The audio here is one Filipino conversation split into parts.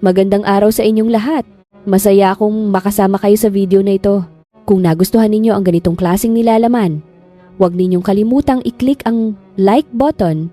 Magandang araw sa inyong lahat. Masaya akong makasama kayo sa video na ito. Kung nagustuhan ninyo ang ganitong klaseng nilalaman, huwag ninyong kalimutang i-click ang like button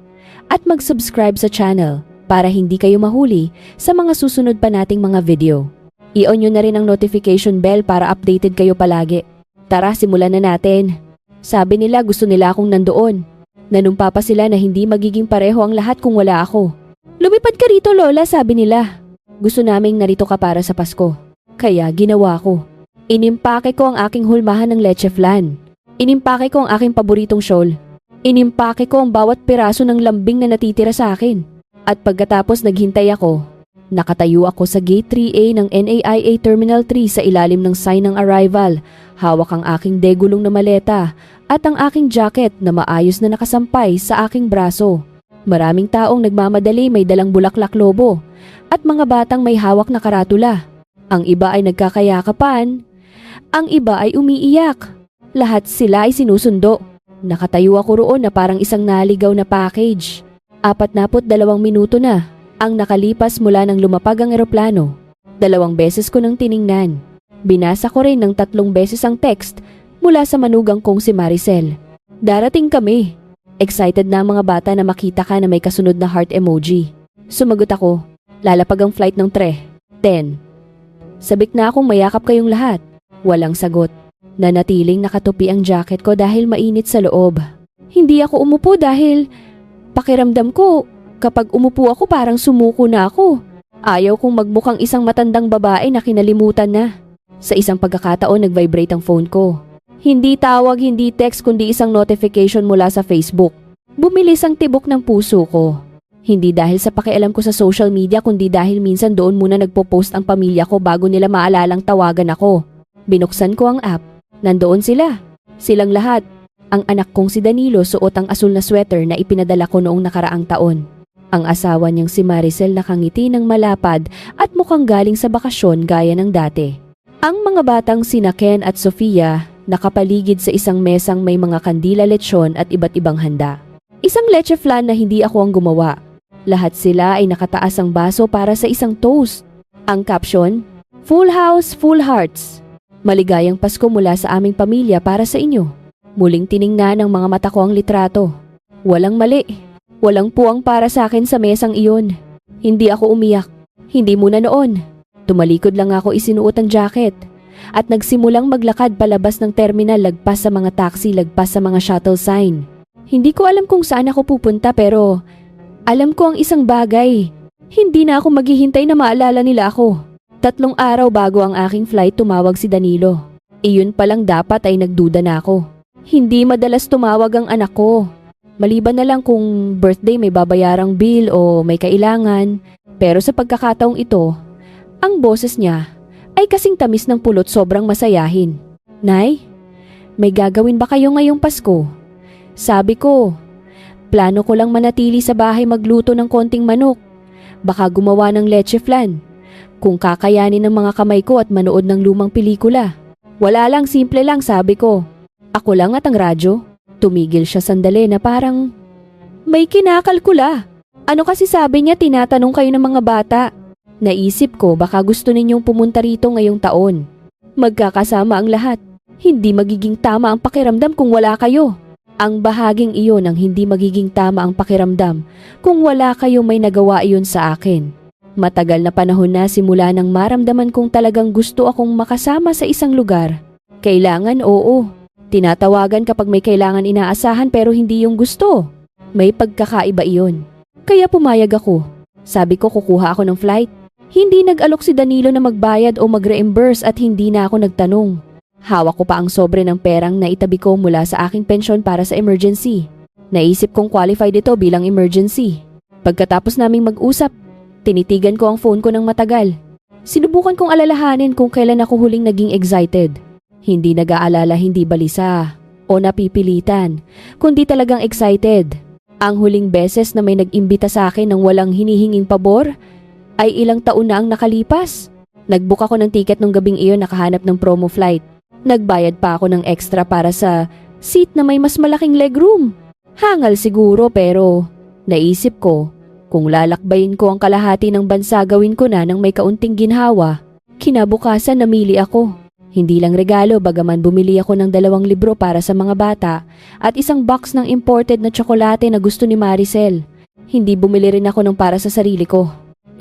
at mag-subscribe sa channel para hindi kayo mahuli sa mga susunod pa nating mga video. I-on nyo na rin ang notification bell para updated kayo palagi. Tara, simulan na natin. Sabi nila gusto nila akong nandoon. Nanumpa pa sila na hindi magiging pareho ang lahat kung wala ako. Lumipad ka rito, Lola, sabi nila. Gusto naming narito ka para sa Pasko. Kaya ginawa ko. Inimpake ko ang aking hulmahan ng leche flan. Inimpake ko ang aking paboritong shawl. Inimpake ko ang bawat piraso ng lambing na natitira sa akin. At pagkatapos naghintay ako, nakatayo ako sa Gate 3A ng NAIA Terminal 3 sa ilalim ng sign ng arrival. Hawak ang aking degulong na maleta at ang aking jacket na maayos na nakasampay sa aking braso. Maraming taong nagmamadali may dalang bulaklak lobo at mga batang may hawak na karatula. Ang iba ay nagkakayakapan, ang iba ay umiiyak. Lahat sila ay sinusundo. Nakatayo ako roon na parang isang naligaw na package. 42 minuto na ang nakalipas mula nang lumapag ang eroplano. 2 beses ko nang tiningnan. Binasa ko rin ng 3 beses ang text mula sa manugang kong si Maricel. Darating kami. Excited na ang mga bata na makita ka na may kasunod na heart emoji. Sumagot ako. Lalapag ang flight ng 10. Sabik na akong mayakap kayong lahat. Walang sagot. Nanatiling nakatupi ang jacket ko dahil mainit sa loob. Hindi ako umupo dahil pakiramdam ko kapag umupo ako parang sumuko na ako. Ayaw kong magmukhang isang matandang babae na kinalimutan na. Sa isang pagkakataon nag-vibrate ang phone ko. Hindi tawag, hindi text kundi isang notification mula sa Facebook. Bumilis ang tibok ng puso ko. Hindi dahil sa pakialam ko sa social media kundi dahil minsan doon muna nagpo-post ang pamilya ko bago nila maalalang tawagan ako. Binuksan ko ang app. Nandoon sila. Silang lahat. Ang anak kong si Danilo suot ang asul na sweater na ipinadala ko noong nakaraang taon. Ang asawa niyang si Maricel nakangiti ng malapad at mukhang galing sa bakasyon gaya ng dati. Ang mga batang sina Ken at Sofia nakapaligid sa isang mesang may mga kandila lechon at iba't ibang handa. Isang leche flan na hindi ako ang gumawa. Lahat sila ay nakataas ang baso para sa isang toast. Ang caption, Full House, Full Hearts. Maligayang Pasko mula sa aming pamilya para sa inyo. Muling tiningnan ng mga mata ko ang litrato. Walang mali. Walang puwang para sa akin sa mesang iyon. Hindi ako umiyak. Hindi muna noon. Tumalikod lang ako isinuot ang jacket. At nagsimulang maglakad palabas ng terminal lagpas sa mga taxi, lagpas sa mga shuttle sign. Hindi ko alam kung saan ako pupunta pero alam ko ang isang bagay. Hindi na ako maghihintay na maalala nila ako. 3 araw bago ang aking flight tumawag si Danilo. Iyon palang dapat ay nagduda na ako. Hindi madalas tumawag ang anak ko. Maliban na lang kung birthday may babayarang bill o may kailangan. Pero sa pagkakataong ito, ang boses niya ay kasing tamis ng pulot sobrang masayahin. Nay, may gagawin ba kayo ngayong Pasko? Sabi ko, plano ko lang manatili sa bahay magluto ng konting manok. Baka gumawa ng leche flan. Kung kakayanin ng mga kamay ko at manood ng lumang pelikula. Wala lang, simple lang, sabi ko. Ako lang at ang radyo. Tumigil siya sandali na parang may kinakalkula. Ano kasi sabi niya tinatanong kayo ng mga bata? Naisip ko baka gusto ninyong pumunta rito ngayong taon. Magkakasama ang lahat. Hindi magiging tama ang pakiramdam kung wala kayo. Ang bahaging iyon ang hindi magiging tama ang pakiramdam kung wala kayo may nagawa iyon sa akin. Matagal na panahon na simula nang maramdaman kong talagang gusto akong makasama sa isang lugar. Kailangan oo. Tinatawagan kapag may kailangan inaasahan pero hindi yung gusto. May pagkakaiba iyon. Kaya pumayag ako. Sabi ko kukuha ako ng flight. Hindi nag-alok si Danilo na magbayad o mag-reimburse at hindi na ako nagtanong. Hawak ko pa ang sobre ng perang na itabi ko mula sa aking pensyon para sa emergency. Naisip kong qualified ito bilang emergency. Pagkatapos naming mag-usap, tinitigan ko ang phone ko ng matagal. Sinubukan kong alalahanin kung kailan ako huling naging excited. Hindi nag-aalala, hindi balisa o napipilitan, kundi talagang excited. Ang huling beses na may nag-imbita sa akin ng walang hinihinging pabor ay ilang taon na ang nakalipas. Nag-book ako ng ticket nung gabing iyon nakahanap ng promo flight. Nagbayad pa ako ng extra para sa seat na may mas malaking legroom. Hangal siguro pero naisip ko, Kung lalakbayin ko ang kalahati ng bansa, gawin ko na ng may kaunting ginhawa. Kinabukasan namili ako. Hindi lang regalo, bagaman bumili ako ng 2 libro para sa mga bata at isang box ng imported na tsokolate na gusto ni Maricel. Hindi bumili rin ako ng para sa sarili ko.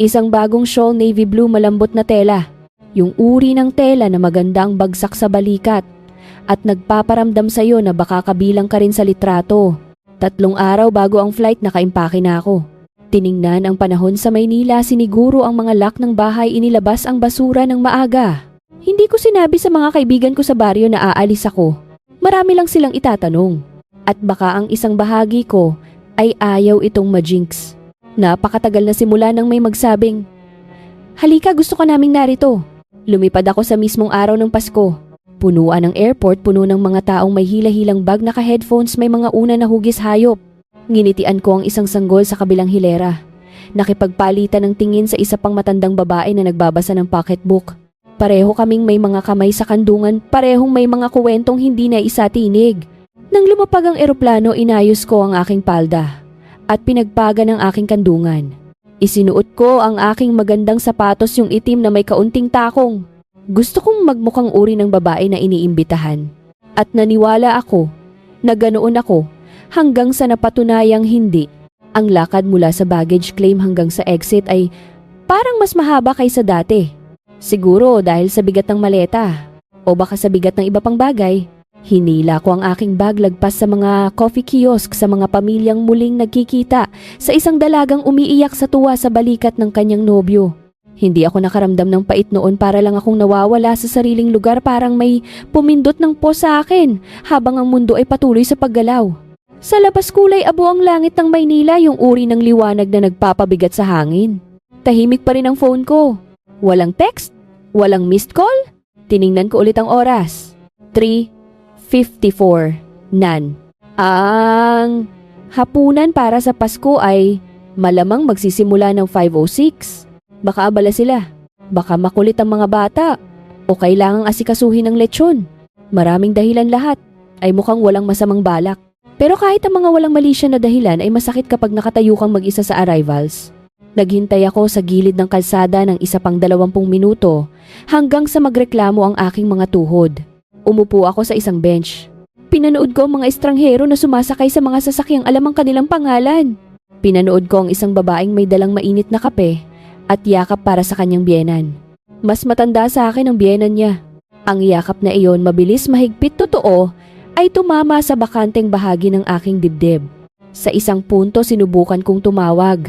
Isang bagong shawl navy blue malambot na tela. Yung uri ng tela na maganda ang bagsak sa balikat at nagpaparamdam sa'yo na baka kabilang ka rin sa litrato. 3 araw bago ang flight nakaimpake na ako. Tiningnan ang panahon sa Maynila, siniguro ang mga lock ng bahay, inilabas ang basura ng maaga. Hindi ko sinabi sa mga kaibigan ko sa baryo na aalis ako. Marami lang silang itatanong. At baka ang isang bahagi ko ay ayaw itong ma-jinx. Napakatagal na simula nang may magsabing, "Halika, gusto ka naming narito." Lumipad ako sa mismong araw ng Pasko. Punuan ng airport, puno ng mga taong may hila-hilang bag, naka-headphones, may mga una na hugis hayop. Nginitian ko ang isang sanggol sa kabilang hilera. Nakipagpalitan ng tingin sa isa pang matandang babae na nagbabasa ng pocketbook. Pareho kaming may mga kamay sa kandungan, parehong may mga kuwentong hindi na isatinig. Nang lumapag ang eroplano, inayos ko ang aking palda at pinagpaga ng aking kandungan. Isinuot ko ang aking magandang sapatos, yung itim na may kaunting takong. Gusto kong magmukhang uri ng babae na iniimbitahan. At naniwala ako na ganoon ako hanggang sa napatunayang hindi. Ang lakad mula sa baggage claim hanggang sa exit ay parang mas mahaba kaysa dati. Siguro dahil sa bigat ng maleta o baka sa bigat ng iba pang bagay. Hinila ko ang aking bag lagpas sa mga coffee kiosk, sa mga pamilyang muling nagkikita, sa isang dalagang umiiyak sa tuwa sa balikat ng kanyang nobyo. Hindi ako nakaramdam ng pait noon, para lang akong nawawala sa sariling lugar, parang may pumindot ng pos sa akin habang ang mundo ay patuloy sa paggalaw. Sa labas kulay abo ang langit ng Maynila, yung uri ng liwanag na nagpapabigat sa hangin. Tahimik pa rin ang phone ko. Walang text, walang missed call. Tiningnan ko ulit ang oras. 3:54. None. Ang hapunan para sa Pasko ay malamang magsisimula ng 5:06. Baka abala sila. Baka makulit ang mga bata. O kailangang asikasuhin ng lechon. Maraming dahilan, lahat ay mukhang walang masamang balak. Pero kahit ang mga walang malisya na dahilan ay masakit kapag nakatayo kang mag-isa sa arrivals. Naghintay ako sa gilid ng kalsada ng isa pang 20 minuto hanggang sa magreklamo ang aking mga tuhod. Umupo ako sa isang bench. Pinanood ko ang mga estranghero na sumasakay sa mga sasakyang alam ang kanilang pangalan. Pinanood ko ang isang babaeng may dalang mainit na kape at yakap para sa kanyang biyenan. Mas matanda sa akin ang biyenan niya. Ang yakap na iyon, mabilis, mahigpit, totoo, ay tumama sa bakanteng bahagi ng aking dibdib. Sa isang punto sinubukan kong tumawag.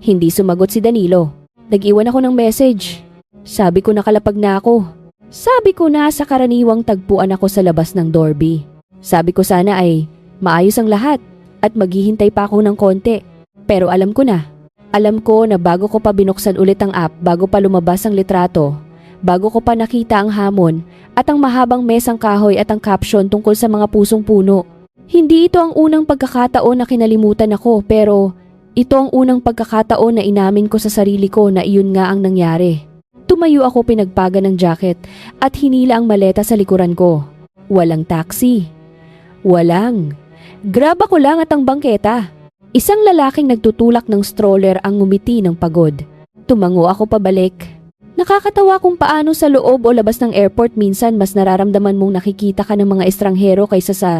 Hindi sumagot si Danilo. Nag-iwan ako ng message. Sabi ko nakalapag na ako. Sabi ko na sa karaniwang tagpuan ako sa labas ng Dorby. Sabi ko sana ay maayos ang lahat at maghihintay pa ako ng konti. Pero alam ko na. Alam ko na bago ko pa binuksan ulit ang app, bago pa lumabas ang litrato, bago ko pa nakita ang hamon at ang mahabang mesang kahoy at ang caption tungkol sa mga pusong puno. Hindi ito ang unang pagkakataon na kinalimutan ako, pero ito ang unang pagkakataon na inamin ko sa sarili ko na iyon nga ang nangyari. Tumayo ako, pinagpaga ng jacket at hinila ang maleta sa likuran ko. Walang taxi. Walang. Grab ako lang at ang bangketa. Isang lalaking nagtutulak ng stroller ang ngumiti ng pagod. Tumango ako pabalik. Nakakatawa kung paano sa loob o labas ng airport minsan mas nararamdaman mong nakikita ka ng mga estranghero kaysa sa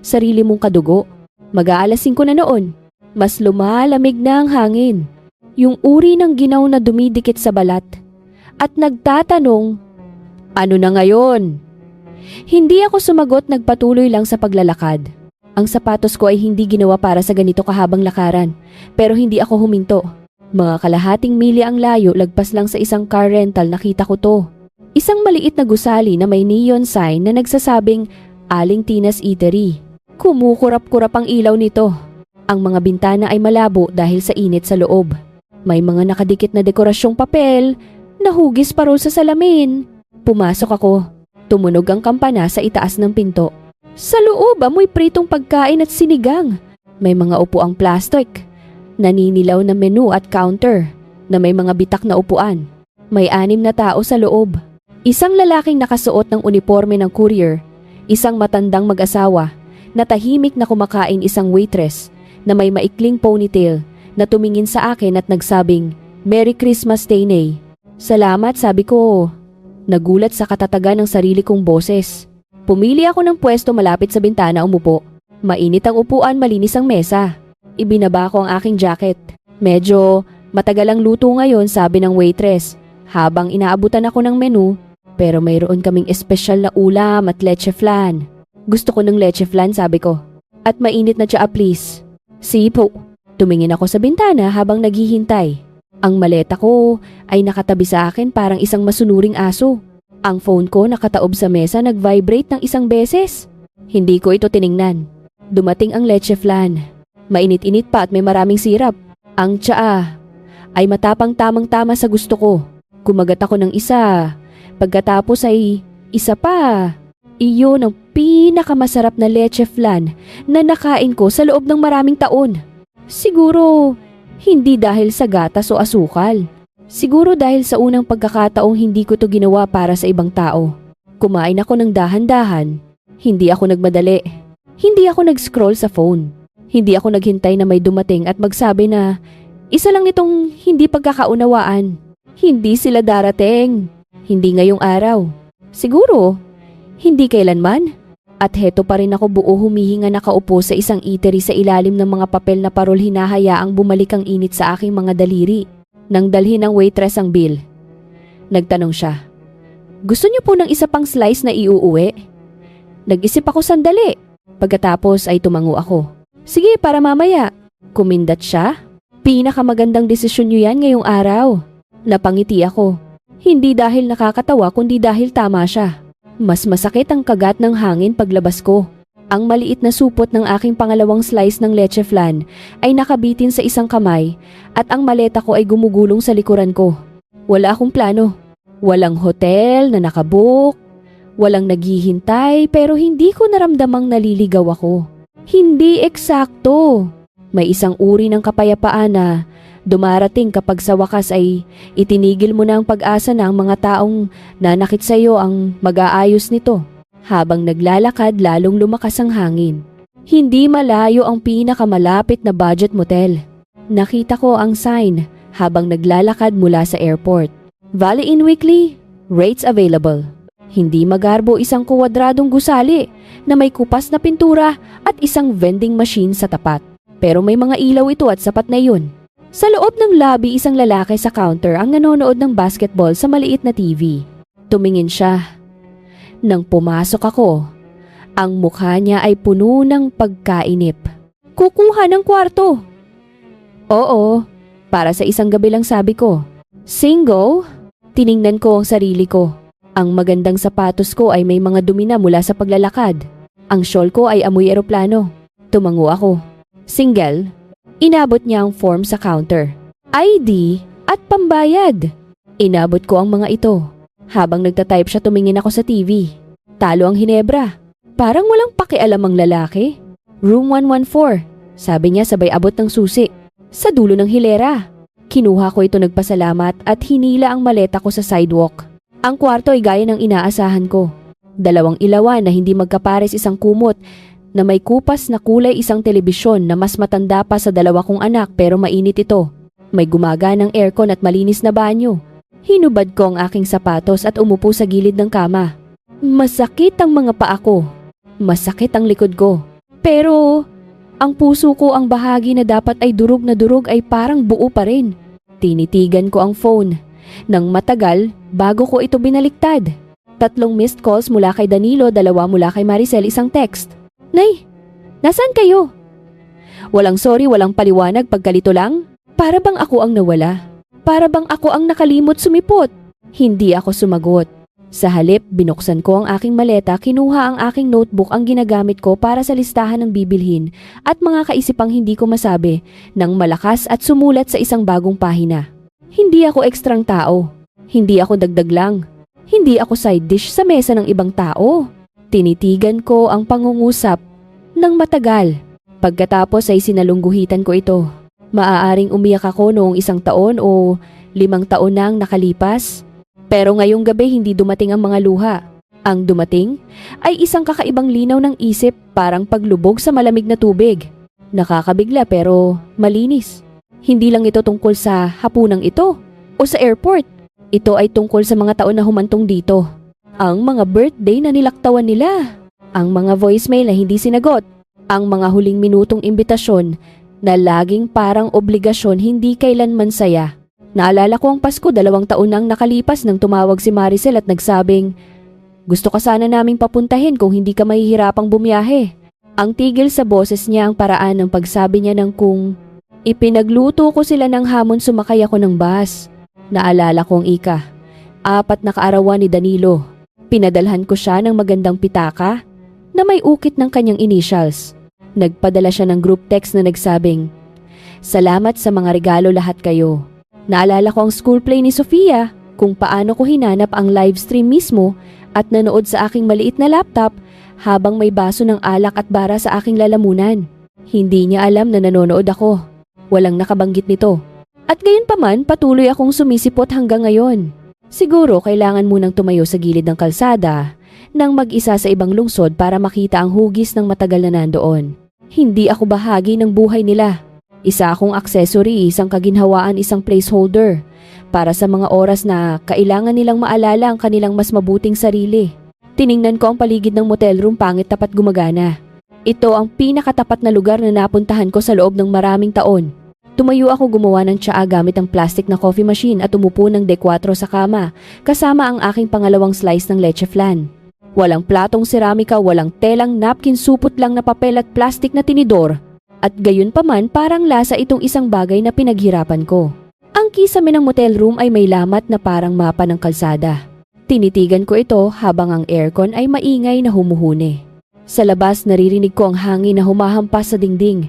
sarili mong kadugo. Mag-aalas 5 na noon. Mas lumalamig na ang hangin. Yung uri ng ginaw na dumidikit sa balat. At nagtatanong, ano na ngayon? Hindi ako sumagot, nagpatuloy lang sa paglalakad. Ang sapatos ko ay hindi ginawa para sa ganito kahabang lakaran, pero hindi ako huminto. Mga kalahating milya ang layo, lagpas lang sa isang car rental, nakita ko to. Isang maliit na gusali na may neon sign na nagsasabing Aling Tina's Eatery. Kumukurap-kurap ang ilaw nito. Ang mga bintana ay malabo dahil sa init sa loob. May mga nakadikit na dekorasyong papel, nahugis parol sa salamin. Pumasok ako. Tumunog ang kampana sa itaas ng pinto. Sa loob, amoy pritong pagkain at sinigang. May mga upuang plastic. Naninilaw na menu at counter na may mga bitak na upuan. May 6 na tao sa loob. Isang lalaking nakasuot ng uniforme ng courier, isang matandang mag-asawa na tahimik na kumakain, isang waitress na may maikling ponytail na tumingin sa akin at nagsabing, "Merry Christmas, Tainay." "Salamat," sabi ko. Nagulat sa katatagan ng sarili kong boses. Pumili ako ng pwesto malapit sa bintana umupo. Mainit ang upuan, malinis ang mesa. Ibinaba ko ang aking jacket. "Medyo matagal ang luto ngayon," sabi ng waitress, habang inaabutan ako ng menu. "Pero mayroon kaming espesyal na ulam at leche flan." "Gusto ko ng leche flan," sabi ko. "At mainit na tsaa, please." "Sipo." Tumingin ako sa bintana habang naghihintay. Ang maleta ko ay nakatabi sa akin parang isang masunuring aso. Ang phone ko nakataob sa mesa, nag-vibrate ng isang beses. Hindi ko ito tiningnan. Dumating ang leche flan. Mainit-init pa at may maraming sirap. Ang tsaa ay matapang tamang-tama sa gusto ko. Kumagat ako ng isa. Pagkatapos ay isa pa. Iyon ang pinakamasarap na leche flan na nakain ko sa loob ng maraming taon. Siguro hindi dahil sa gatas o asukal. Siguro dahil sa unang pagkakataong hindi ko to ginawa para sa ibang tao. Kumain ako ng dahan-dahan. Hindi ako nagmadali. Hindi ako nag-scroll sa phone. Hindi ako naghintay na may dumating at magsabi na isa lang itong hindi pagkakaunawaan. Hindi sila darating. Hindi ngayong araw. Siguro, hindi kailanman. At heto pa rin ako buo humihinga nakaupo sa isang eatery sa ilalim ng mga papel na parol, hinahayaang bumalik ang init sa aking mga daliri. Nang dalhin ng waitress ang bill. Nagtanong siya, "Gusto niyo po ng isa pang slice na iuuwi?" Nag-isip ako sandali. Pagkatapos ay tumango ako. "Sige, para mamaya." Kumindat siya. "Pinakamagandang desisyon niyo yan ngayong araw." Napangiti ako. Hindi dahil nakakatawa kundi dahil tama siya. Mas masakit ang kagat ng hangin paglabas ko. Ang maliit na supot ng aking pangalawang slice ng leche flan ay nakabitin sa isang kamay at ang maleta ko ay gumugulong sa likuran ko. Wala akong plano. Walang hotel na nakabook. Walang naghihintay, pero hindi ko naramdamang naliligaw ako. Hindi eksakto. May isang uri ng kapayapaan na dumarating kapag sa wakas ay itinigil mo na ang pag-asa na ang mga taong nanakit sa iyo ang mag-aayos nito. Habang naglalakad, lalong lumakas ang hangin. Hindi malayo ang pinakamalapit na budget motel. Nakita ko ang sign habang naglalakad mula sa airport. Valley Inn Weekly, rates available. Hindi magarbo, isang kwadradong gusali na may kupas na pintura at isang vending machine sa tapat. Pero may mga ilaw ito at sapat na yun. Sa loob ng lobby, isang lalaki sa counter ang nanonood ng basketball sa maliit na TV. Tumingin siya. Nang pumasok ako, ang mukha niya ay puno ng pagkainip. "Kukuha ng kwarto." "Oo, para sa isang gabi lang," sabi ko. "Single?" Tiningnan ko ang sarili ko. Ang magandang sapatos ko ay may mga dumi na mula sa paglalakad. Ang shawl ko ay amoy eroplano. Tumango ako. "Single?" Inabot niya ang form sa counter. ID at pambayad. Inabot ko ang mga ito. Habang nagtatype siya, tumingin ako sa TV. Talo ang Hinebra. Parang walang pakialam ang lalaki. "Room 114, sabi niya sabay abot ng susi. Sa dulo ng hilera. Kinuha ko ito, nagpasalamat at hinila ang maleta ko sa sidewalk. Ang kwarto ay gaya ng inaasahan ko. 2 ilawan na hindi magkapares, isang kumot na may kupas na kulay, isang telebisyon na mas matanda pa sa 2 kong anak pero mainit ito. May gumaganang aircon at malinis na banyo. Hinubad ko ang aking sapatos at umupo sa gilid ng kama. Masakit ang mga paa ko. Masakit ang likod ko. Pero ang puso ko, ang bahagi na dapat ay durog na durog, ay parang buo pa rin. Tinitigan ko ang phone. Nang matagal, bago ko ito binaliktad. 3 missed calls mula kay Danilo, 2 mula kay Maricel, isang text. "Nay, nasaan kayo?" Walang sorry, walang paliwanag, pagkalito lang. Para bang ako ang nawala? Para bang ako ang nakalimot sumipot? Hindi ako sumagot. Sa halip, binuksan ko ang aking maleta, kinuha ang aking notebook, ang ginagamit ko para sa listahan ng bibilhin at mga kaisipang hindi ko masabi, nang malakas at sumulat sa isang bagong pahina. Hindi ako ekstrang tao. Hindi ako dagdag lang. Hindi ako side dish sa mesa ng ibang tao. Tinitigan ko ang pangungusap ng matagal. Pagkatapos ay sinalungguhitan ko ito. Maaaring umiyak ako noong 1 taon o 5 taon na ang nakalipas. Pero ngayong gabi hindi dumating ang mga luha. Ang dumating ay isang kakaibang linaw ng isip, parang paglubog sa malamig na tubig. Nakakabigla pero malinis. Hindi lang ito tungkol sa hapunang ito o sa airport. Ito ay tungkol sa mga taon na humantong dito. Ang mga birthday na nilaktawan nila. Ang mga voicemail na hindi sinagot. Ang mga huling minutong imbitasyon na laging parang obligasyon hindi kailanman saya. Naalala ko ang Pasko 2 taon nang nakalipas nang tumawag si Maricel at nagsabing, "Gusto ka sana naming papuntahin kung hindi ka mahihirapang bumiyahe." Ang tigil sa boses niya ang paraan ng pagsabi niya ng kung ipinagluto ko sila ng hamon sumakay ako ng bus. Naalala ko ang ika. 4 na kaarawan ni Danilo. Pinadalhan ko siya ng magandang pitaka na may ukit ng kanyang initials. Nagpadala siya ng group text na nagsabing, "Salamat sa mga regalo lahat kayo." Naalala ko ang school play ni Sofia, kung paano ko hinanap ang live stream mismo at nanood sa aking maliit na laptop habang may baso ng alak at bara sa aking lalamunan. Hindi niya alam na nanonood ako. Walang nakabanggit nito. At gayon pa man, patuloy akong sumisipot hanggang ngayon. Siguro kailangan munang tumayo sa gilid ng kalsada nang mag-isa sa ibang lungsod para makita ang hugis ng matagal na nandoon. Hindi ako bahagi ng buhay nila. Isa akong accessory, isang kaginhawaan, isang placeholder para sa mga oras na kailangan nilang maalala ang kanilang mas mabuting sarili. Tiningnan ko ang paligid ng motel room, pangit tapat gumagana. Ito ang pinakatapat na lugar na napuntahan ko sa loob ng maraming taon. Tumayo ako, gumawa ng tsaa gamit ang plastic na coffee machine at umupo ng D4 sa kama kasama ang aking pangalawang slice ng leche flan. Walang platong seramika, walang telang napkin, supot lang na papel at plastic na tinidor. At gayon pa man, parang lasa itong isang bagay na pinaghirapan ko. Ang kisame ng motel room ay may lamat na parang mapa ng kalsada. Tinitigan ko ito habang ang aircon ay maingay na humuhuni. Sa labas naririnig ko ang hangin na humahampas sa dingding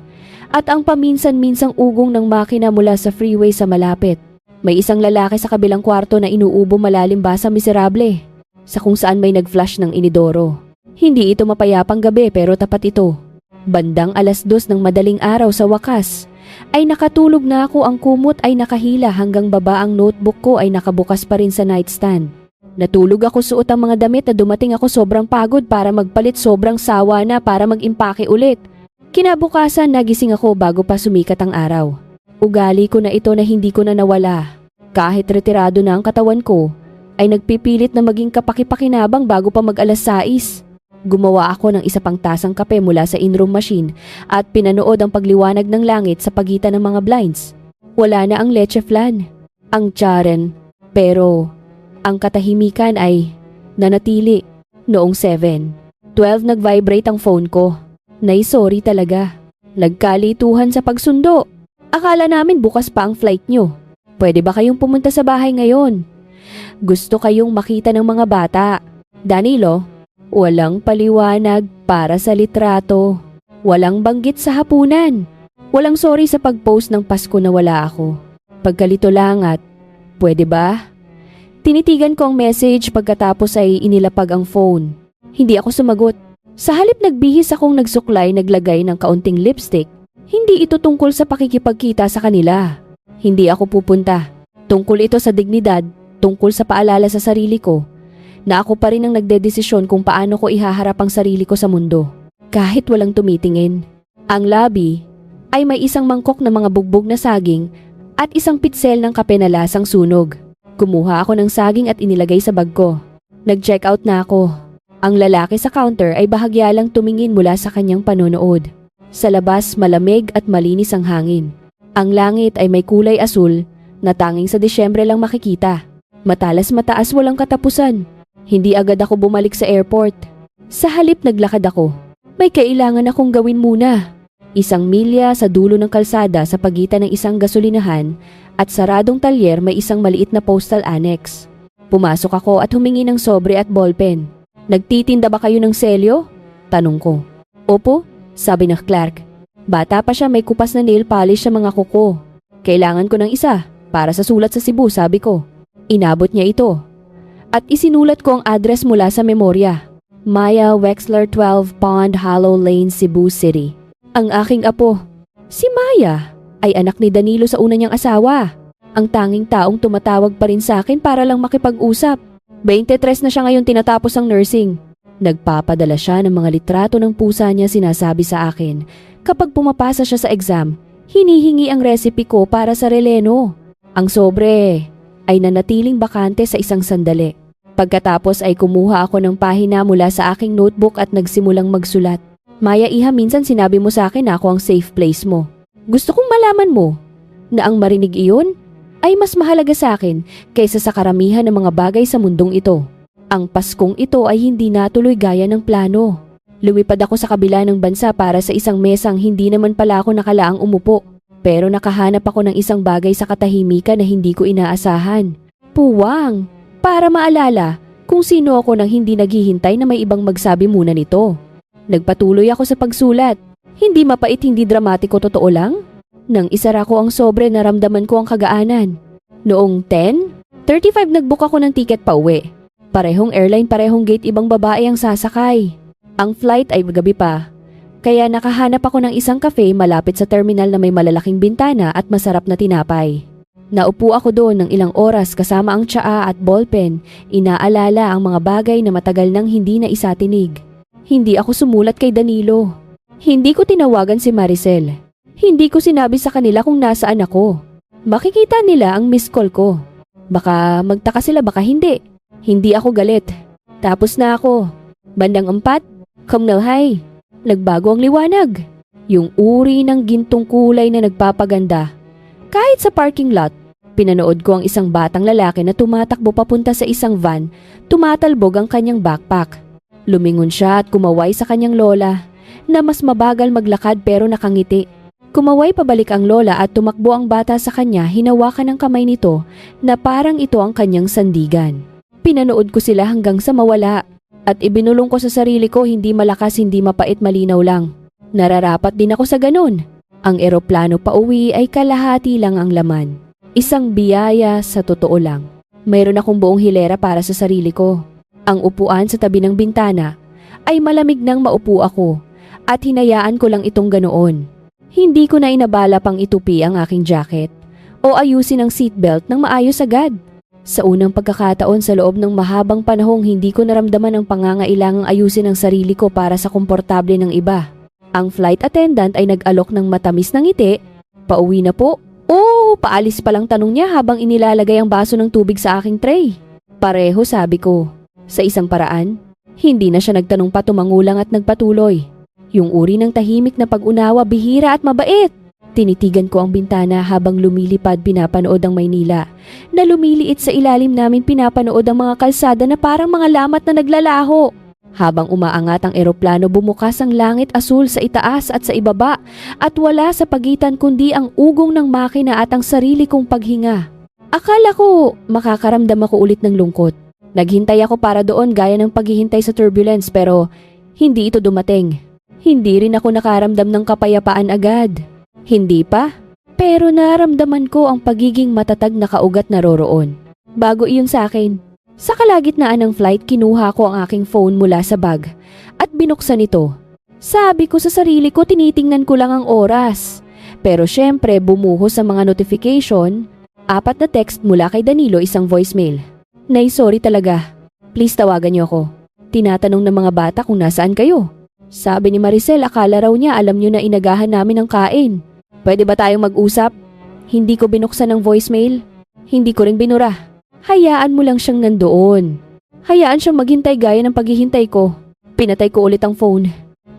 at ang paminsan-minsang ugong ng makina mula sa freeway sa malapit. May isang lalaki sa kabilang kwarto na inuubo malalim ba sa miserable, sa kung saan may nag-flash ng inidoro. Hindi ito mapayapang gabi pero tapat ito. Bandang 2:00 ng madaling araw sa wakas, ay nakatulog na ako, ang kumot ay nakahila hanggang baba, ang notebook ko ay nakabukas pa rin sa nightstand. Natulog ako, suot ang mga damit na dumating ako sobrang pagod para magpalit, sobrang sawa na para mag-impake ulit. Kinabukasan nagising ako bago pa sumikat ang araw. Ugali ko na ito na hindi ko na nawala. Kahit retirado na ang katawan ko, ay nagpipilit na maging kapaki-pakinabang bago pa mag-alas 6. Gumawa ako ng isa pang tasang kape mula sa in-room machine at pinanood ang pagliwanag ng langit sa pagitan ng mga blinds. Wala na ang leche flan, ang tsaren, pero ang katahimikan ay nanatili. Noong 7:12 nag-vibrate ang phone ko. Nay, sorry talaga. Nagkalituhan sa pagsundo. Akala namin bukas pa ang flight nyo. Pwede ba kayong pumunta sa bahay ngayon? Gusto kayong makita ng mga bata. Danilo, walang paliwanag para sa litrato. Walang banggit sa hapunan. Walang sorry sa pag-post ng Pasko na wala ako. Pagkalito lang at, pwede ba? Tinitigan ko ang message pagkatapos ay inilapag ang phone. Hindi ako sumagot. Sa halip nagbihis akong nagsuklay, naglagay ng kaunting lipstick. Hindi ito tungkol sa pakikipagkita sa kanila. Hindi ako pupunta. Tungkol ito sa dignidad, tungkol sa paalala sa sarili ko na ako pa rin ang nagdedesisyon kung paano ko ihaharap ang sarili ko sa mundo. Kahit walang tumitingin. Ang lobby ay may isang mangkok na mga bugbog na saging at isang pitsel ng kape na lasang sunog. Kumuha ako ng saging at inilagay sa bag ko. Nag-check out na ako. Ang lalaki sa counter ay bahagya lang tumingin mula sa kanyang panonood. Sa labas malamig at malinis ang hangin. Ang langit ay may kulay asul na tanging sa Disyembre lang makikita. Matalas mataas, walang katapusan. Hindi agad ako bumalik sa airport. Sa halip naglakad ako. May kailangan akong gawin muna. 1 milya sa dulo ng kalsada sa pagitan ng isang gasolinahan at saradong talyer may isang maliit na postal annex. Pumasok ako at humingi ng sobre at ballpen. Nagtitinda ba kayo ng selyo? Tanong ko. Opo, sabi ng clerk. Bata pa siya, may kupas na nail polish sa mga kuko. Kailangan ko ng isa para sa sulat sa Cebu, sabi ko. Inabot niya ito. At isinulat ko ang address mula sa memorya. Maya Wexler 12 Pond Hollow Lane, Cebu City. Ang aking apo, si Maya, ay anak ni Danilo sa una niyang asawa. Ang tanging taong tumatawag pa rin sa akin para lang makipag-usap. 23 na siya ngayon, tinatapos ang nursing. Nagpapadala siya ng mga litrato ng pusa niya, sinasabi sa akin. Kapag pumapasa siya sa exam, Hinihingi ang recipe ko para sa releno. Ang sobre ay nanatiling bakante sa isang sandali. Pagkatapos ay kumuha ako ng pahina mula sa aking notebook at nagsimulang magsulat. Maya Iha, minsan sinabi mo sa akin na ako ang safe place mo. Gusto kong malaman mo na ang marinig iyon ay mas mahalaga sa akin kaysa sa karamihan ng mga bagay sa mundong ito. Ang Paskong ito ay hindi natuloy gaya ng plano. Lumipad ako sa kabila ng bansa para sa isang mesang hindi naman pala ako nakalaang umupo. Pero nakahanap ako ng isang bagay sa katahimikan na hindi ko inaasahan. Puwang! Para maalala kung sino ako nang hindi naghihintay na may ibang magsabi muna nito. Nagpatuloy ako sa pagsulat. Hindi mapait, hindi dramatiko, totoo lang. Nang isara ko ang sobre, naramdaman ko ang kagaanan. Noong 10:35 nagbook ako ng tiket pa uwi. Parehong airline, parehong gate, ibang babae ang sasakay. Ang flight ay gabi pa. Kaya nakahanap ako ng isang cafe malapit sa terminal na may malalaking bintana at masarap na tinapay. Naupo ako doon ng ilang oras kasama ang tsaa at ballpen, inaalala ang mga bagay na matagal nang hindi na isatinig. Hindi ako sumulat kay Danilo. Hindi ko tinawagan si Maricel. Hindi ko sinabi sa kanila kung nasaan ako. Makikita nila ang missed call ko. Baka magtaka sila, baka hindi. Hindi ako galit. Tapos na ako. Bandang 4, Kumnalhay. Nagbago ang liwanag. Yung uri ng gintong kulay na nagpapaganda. Kahit sa parking lot, pinanood ko ang isang batang lalaki na tumatakbo papunta sa isang van, tumatalbog ang kanyang backpack. Lumingon siya at kumaway sa kanyang lola, na mas mabagal maglakad pero nakangiti. Kumaway pabalik ang lola at tumakbo ang bata sa kanya, hinawakan ng kamay nito na parang ito ang kanyang sandigan. Pinanood ko sila hanggang sa mawala at ibinulong ko sa sarili ko, hindi malakas, hindi mapait, malinaw lang. Nararapat din ako sa ganun. Ang eroplano pa uwi ay kalahati lang ang laman. Isang biyaya sa totoo lang. Mayroon akong buong hilera para sa sarili ko. Ang upuan sa tabi ng bintana ay malamig nang maupo ako at hinayaan ko lang itong ganoon. Hindi ko na inabala pang itupi ang aking jacket o ayusin ang seatbelt ng maayos agad. Sa unang pagkakataon sa loob ng mahabang panahong hindi ko naramdaman ang pangangailangang ayusin ang sarili ko para sa komportable ng iba. Ang flight attendant ay nag-alok ng matamis na ngiti. Pauwi na po. Oo, paalis palang tanong niya habang inilalagay ang baso ng tubig sa aking tray. Pareho, sabi ko. Sa isang paraan, hindi na siya nagtanong pa, tumangulang at nagpatuloy. Yung uri ng tahimik na pag-unawa, bihira at mabait. Tinitigan ko ang bintana habang lumilipad, pinapanood ang Maynila. Na lumiliit sa ilalim namin, pinapanood ang mga kalsada na parang mga lamat na naglalaho. Habang umaangat ang eroplano, bumukas ang langit asul sa itaas at sa ibaba at wala sa pagitan kundi ang ugong ng makina at ang sarili kong paghinga. Akala ko makakaramdam ako ulit ng lungkot. Naghintay ako para doon gaya ng paghihintay sa turbulence pero hindi ito dumating. Hindi rin ako nakaramdam ng kapayapaan agad. Hindi pa. Pero naramdaman ko ang pagiging matatag na kaugat na roroon. Bago iyon sa akin. Sa kalagitnaan ng flight, kinuha ko ang aking phone mula sa bag at binuksan ito. Sabi ko sa sarili ko, tinitingnan ko lang ang oras. Pero syempre bumuhos sa mga notification. 4 na text mula kay Danilo, isang voicemail. Nay, sorry talaga. Please tawagan niyo ako. Tinatanong ng mga bata kung nasaan kayo. Sabi ni Maricel, akala raw niya alam niyo na inagahan namin ng kain. Pwede ba tayong mag-usap? Hindi ko binuksan ang voicemail. Hindi ko rin binura. Hayaan mo lang siyang nandoon. Hayaan siyang maghintay gaya ng paghihintay ko. Pinatay ko ulit ang phone.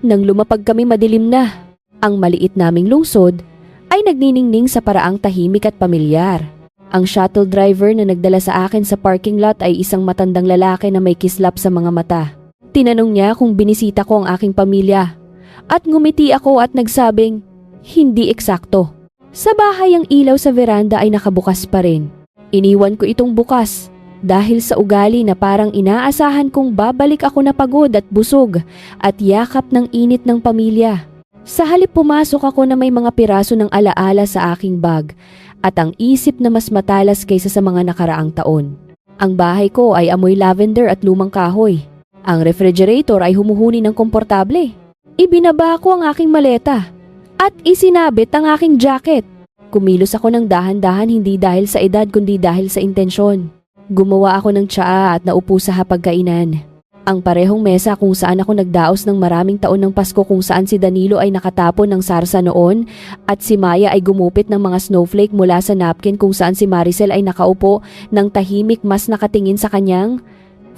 Nang lumapag kami, madilim na. Ang maliit naming lungsod ay nagniningning sa paraang tahimik at pamilyar. Ang shuttle driver na nagdala sa akin sa parking lot ay isang matandang lalaki na may kislap sa mga mata. Tinanong niya kung binisita ko ang aking pamilya. At ngumiti ako at nagsabing, hindi eksakto. Sa bahay ang ilaw sa veranda ay nakabukas pa rin. Iniwan ko itong bukas dahil sa ugali na parang inaasahan kong babalik ako na pagod at busog at yakap ng init ng pamilya. Sa halip pumasok ako na may mga piraso ng alaala sa aking bag at ang isip na mas matalas kaysa sa mga nakaraang taon. Ang bahay ko ay amoy lavender at lumang kahoy. Ang refrigerator ay humuhuni ng komportable. Ibinaba ko ang aking maleta at isinabit ang aking jacket. Kumilos ako ng dahan-dahan, hindi dahil sa edad kundi dahil sa intensyon. Gumawa ako ng tsaa at naupo sa hapagkainan. Ang parehong mesa kung saan ako nagdaos ng maraming taon ng Pasko, kung saan si Danilo ay nakatapon ng sarsa noon at si Maya ay gumupit ng mga snowflake mula sa napkin, kung saan si Maricel ay nakaupo ng tahimik, mas nakatingin sa kanyang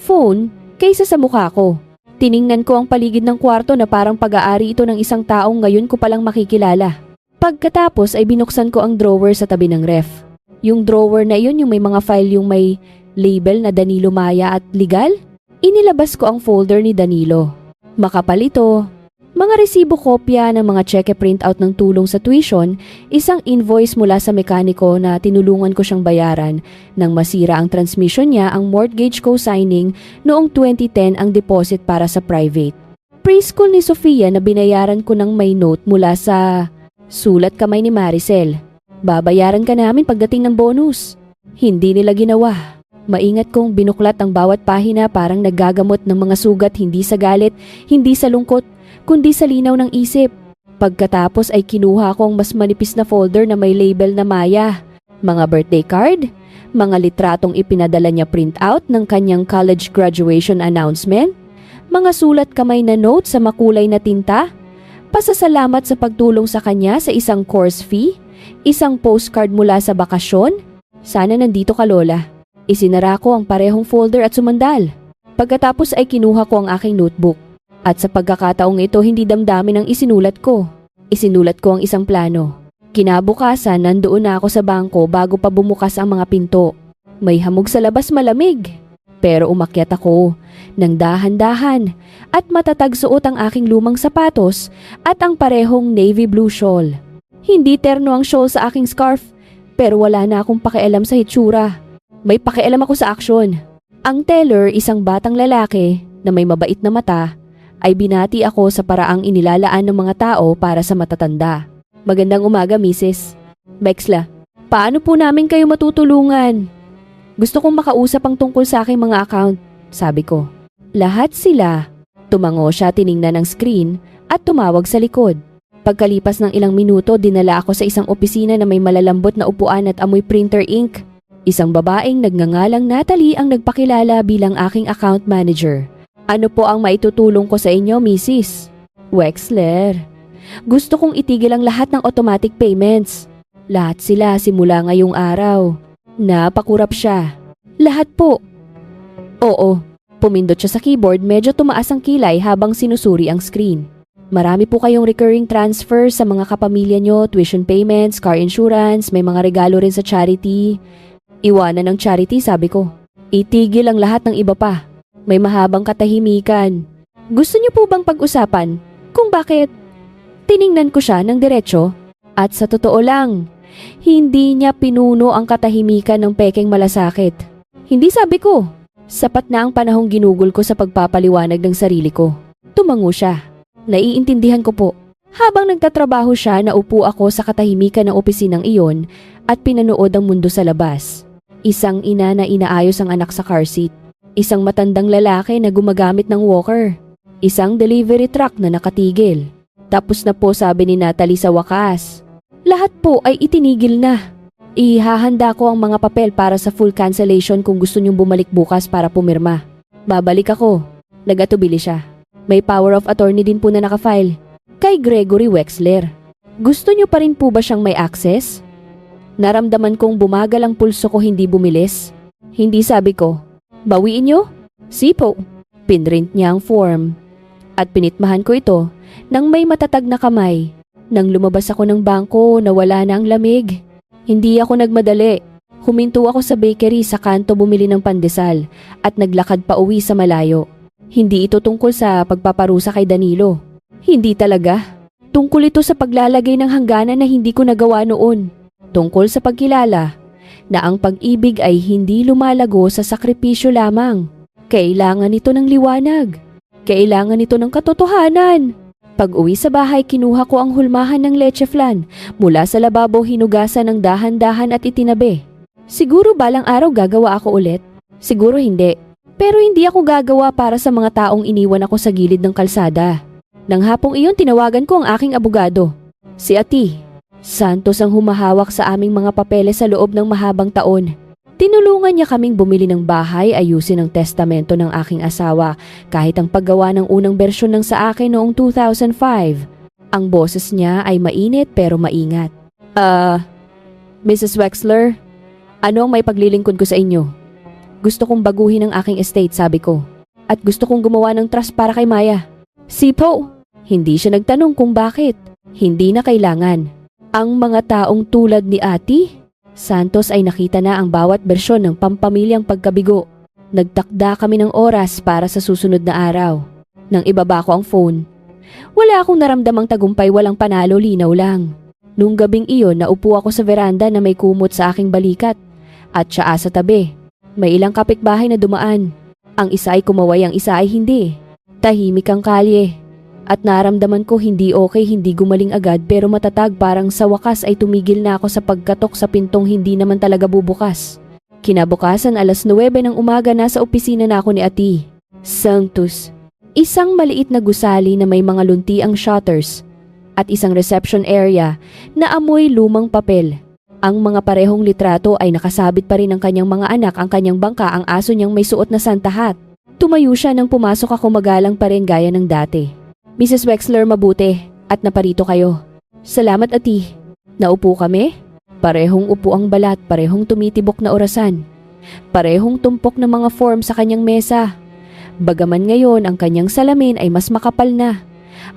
phone kaysa sa mukha ko. Tiningnan ko ang paligid ng kwarto na parang pag-aari ito ng isang taong ngayon ko palang makikilala. Pagkatapos ay binuksan ko ang drawer sa tabi ng ref. Yung drawer na iyon, yung may mga file, yung may label na Danilo Maya at legal. Inilabas ko ang folder ni Danilo. Makapal ito. Mga resibo, kopya ng mga cheque, printout ng tulong sa tuition, isang invoice mula sa mekaniko na tinulungan ko siyang bayaran nang masira ang transmission niya, ang mortgage co-signing noong 2010, ang deposit para sa private preschool ni Sofia na binayaran ko ng may note mula sa sulat kamay ni Maricel. Babayaran ka namin pagdating ng bonus. Hindi nila ginawa. Maingat kong binuklat ang bawat pahina, parang naggagamot ng mga sugat, hindi sa galit, hindi sa lungkot, kundi sa linaw ng isip. Pagkatapos ay kinuha ko ang mas manipis na folder na may label na Maya. Mga birthday card, mga litratong ipinadala niya printout ng kanyang college graduation announcement, mga sulat kamay na note sa makulay na tinta, pasasalamat sa pagtulong sa kanya sa isang course fee, isang postcard mula sa bakasyon. Sana nandito ka, Lola. Isinara ko ang parehong folder at sumandal. Pagkatapos ay kinuha ko ang aking notebook. At sa pagkakataong ito, hindi damdamin ang isinulat ko. Isinulat ko ang isang plano. Kinabukasan, nandoon na ako sa bangko bago pa bumukas ang mga pinto. May hamog sa labas, malamig. Pero umakyat ako ng dahan-dahan at matatag suot ang aking lumang sapatos at ang parehong navy blue shawl. Hindi terno ang shawl sa aking scarf, pero wala na akong pakialam sa hitsura. May pakialam ako sa aksyon. Ang teller, isang batang lalaki na may mabait na mata, ay binati ako sa paraang inilalaan ng mga tao para sa matatanda. Magandang umaga, Mrs. Bexla. Paano po namin kayo matutulungan? Gusto kong makausap ang tungkol sa aking mga account, sabi ko. Lahat sila. Tumango siya, tiningnan ang screen at tumawag sa likod. Pagkalipas ng ilang minuto, dinala ako sa isang opisina na may malalambot na upuan at amoy printer ink. Isang babaeng nagngangalang Natalie ang nagpakilala bilang aking account manager. Ano po ang maitutulong ko sa inyo, Mrs. Wexler? Gusto kong itigil ang lahat ng automatic payments. Lahat sila simula ngayong araw. Napakurap siya. Lahat po. Oo. Pumindot siya sa keyboard, medyo tumaas ang kilay habang sinusuri ang screen. Marami po kayong recurring transfer sa mga kapamilya nyo, tuition payments, car insurance, may mga regalo rin sa charity. Iwanan ng charity, sabi ko. Itigil ang lahat ng iba pa. May mahabang katahimikan. Gusto niyo po bang pag-usapan kung bakit? Tiningnan ko siya ng diretso at sa totoo lang, hindi niya pinuno ang katahimikan ng pekeng malasakit. Hindi, sabi ko. Sapat na ang panahong ginugol ko sa pagpapaliwanag ng sarili ko. Tumango siya. Naiintindihan ko po. Habang nagtatrabaho siya, naupo ako sa katahimikan ng opisinang iyon at pinanood ang mundo sa labas. Isang ina na inaayos ang anak sa car seat. Isang matandang lalaki na gumagamit ng walker. Isang delivery truck na nakatigil. Tapos na po, sabi ni Natalie sa wakas. Lahat po ay itinigil na. Ihahanda ko ang mga papel para sa full cancellation kung gusto niyong bumalik bukas para pumirma. Babalik ako. Nagatubili siya. May power of attorney din po na nakafile. Kay Gregory Wexler. Gusto niyo pa rin po ba siyang may access? Naramdaman kong bumagal ang pulso ko, hindi bumilis. Hindi, sabi ko. Bawiin niyo? Sipo. Pinrint niya ang form. At pinitmahan ko ito nang may matatag na kamay. Nang lumabas ako ng bangko, nawala na ang lamig. Hindi ako nagmadali. Huminto ako sa bakery sa kanto bumili ng pandesal at naglakad pa uwi sa malayo. Hindi ito tungkol sa pagpaparusa kay Danilo. Hindi talaga. Tungkol ito sa paglalagay ng hangganan na hindi ko nagawa noon. Tungkol sa pagkilala na ang pag-ibig ay hindi lumalago sa sakripisyo lamang. Kailangan ito ng liwanag. Kailangan ito ng katotohanan. Pag-uwi sa bahay, kinuha ko ang hulmahan ng leche flan. Mula sa lababo, hinugasan ng dahan-dahan at itinabi. Siguro balang araw gagawa ako ulit. Siguro hindi. Pero hindi ako gagawa para sa mga taong iniwan ako sa gilid ng kalsada. Nang hapong iyon, tinawagan ko ang aking abogado. Si Ati. Santos ang humahawak sa aming mga papeles sa loob ng mahabang taon. Tinulungan niya kaming bumili ng bahay, ayusin ang testamento ng aking asawa kahit ang paggawa ng unang bersyon ng sa akin noong 2005. Ang boses niya ay mainit pero maingat. Mrs. Wexler, ano ang may paglilingkod ko sa inyo? Gusto kong baguhin ang aking estate, sabi ko. At gusto kong gumawa ng trust para kay Maya. Sipo, hindi siya nagtanong kung bakit. Hindi na kailangan. Ang mga taong tulad ni Ate Santos ay nakita na ang bawat bersyon ng pampamilyang pagkabigo. Nagtakda kami ng oras para sa susunod na araw. Nang ibaba ko ang phone, wala akong naramdamang tagumpay, walang panalo, linaw lang. Nung gabing iyon, naupo ako sa veranda na may kumot sa aking balikat at tsaa sa tabi. May ilang kapitbahay na dumaan. Ang isa ay kumaway, ang isa ay hindi. Tahimik ang kalye. At naramdaman ko hindi okay, hindi gumaling agad pero matatag, parang sa wakas ay tumigil na ako sa pagkatok sa pintong hindi naman talaga bubukas. Kinabukasan 9:00 ng umaga nasa opisina na ako ni Ate Santos. Isang maliit na gusali na may mga lunti ang shutters at isang reception area na amoy lumang papel. Ang mga parehong litrato ay nakasabit pa rin ng kanyang mga anak, ang kanyang bangka, ang aso niyang may suot na Santa hat. Tumayo siya nang pumasok ako, magalang pa rin gaya ng dati. Mrs. Wexler, mabuti at naparito kayo. Salamat, Ate. Naupo kami? Parehong upo ang balat, parehong tumitibok na orasan. Parehong tumpok ng mga form sa kanyang mesa. Bagaman ngayon ang kanyang salamin ay mas makapal na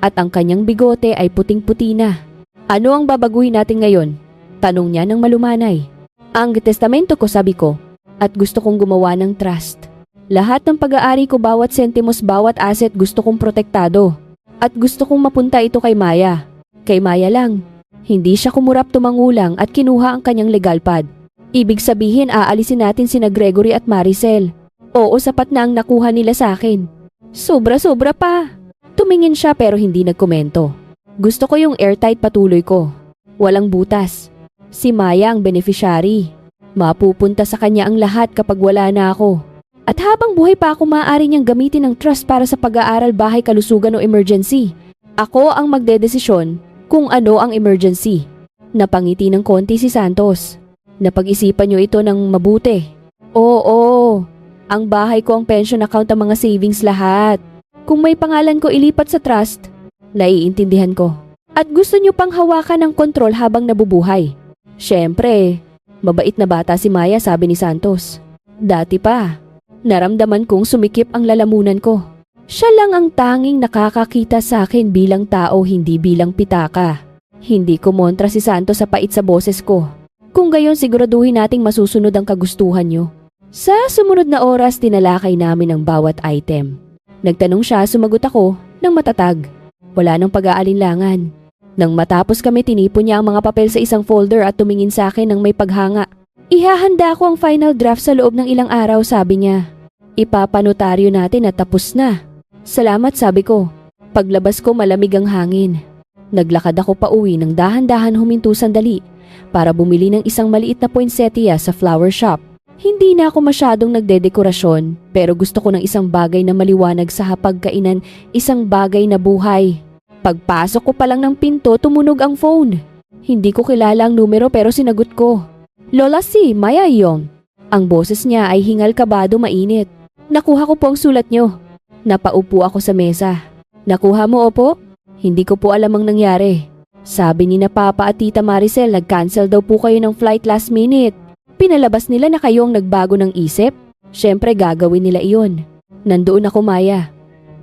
at ang kanyang bigote ay puting-puti na. Ano ang babaguhin natin ngayon? Tanong niya ng malumanay. Ang testamento ko, sabi ko, at gusto kong gumawa ng trust. Lahat ng pag-aari ko, bawat sentimos, bawat asset gusto kong protektado. At gusto kong mapunta ito kay Maya. Kay Maya lang. Hindi siya kumurap, tumangulang at kinuha ang kanyang legal pad. Ibig sabihin aalisin natin sina Gregory at Maricel. Oo, sapat na ang nakuha nila sa akin. Sobra-sobra pa. Tumingin siya pero hindi nagkomento. Gusto ko yung airtight, patuloy ko. Walang butas. Si Maya ang beneficiary. Mapupunta sa kanya ang lahat kapag wala na ako. At habang buhay pa ako, maaari niyang gamitin ang trust para sa pag-aaral, bahay, kalusugan o emergency. Ako ang magdedesisyon kung ano ang emergency. Napangiti ng konti si Santos. Napag-isipan niyo ito ng mabuti. Oo, ang bahay ko, ang pension account, ang mga savings, lahat. Kung may pangalan ko ilipat sa trust, naiintindihan ko. At gusto niyo pang hawakan ng kontrol habang nabubuhay. Siyempre, mabait na bata si Maya, sabi ni Santos. Dati pa. Naramdaman kong sumikip ang lalamunan ko. Siya lang ang tanging nakakakita sa akin bilang tao, hindi bilang pitaka. Hindi kumontra si Santos sa pait sa boses ko. Kung gayon, siguraduhin nating masusunod ang kagustuhan niyo. Sa sumunod na oras, tinalakay namin ang bawat item. Nagtanong siya, sumagot ako ng matatag. Wala nang pag-aalinlangan. Nang matapos kami, tinipon niya ang mga papel sa isang folder at tumingin sa akin ng may paghanga. Ihahanda ko ang final draft sa loob ng ilang araw, sabi niya. Ipapanotaryo natin at tapos na. Salamat, sabi ko. Paglabas ko, malamig ang hangin. Naglakad ako pa uwi, ng dahan-dahan huminto sandali para bumili ng isang maliit na poinsettia sa flower shop. Hindi na ako masyadong nagdedekorasyon pero gusto ko ng isang bagay na maliwanag sa hapagkainan, isang bagay na buhay. Pagpasok ko pa lang ng pinto, tumunog ang phone. Hindi ko kilala ang numero pero sinagot ko. Lola, si Maya Yong. Ang boses niya ay hingal, kabado, mainit. Nakuha ko po ang sulat niyo. Napaupo ako sa mesa. Nakuha mo, opo? Hindi ko po alam ang nangyari. Sabi ni na Papa at Tita Maricel, nag-cancel daw po kayo ng flight last minute. Pinalabas nila na kayo ang nagbago ng isip. Siyempre gagawin nila iyon. Nandoon ako, Maya.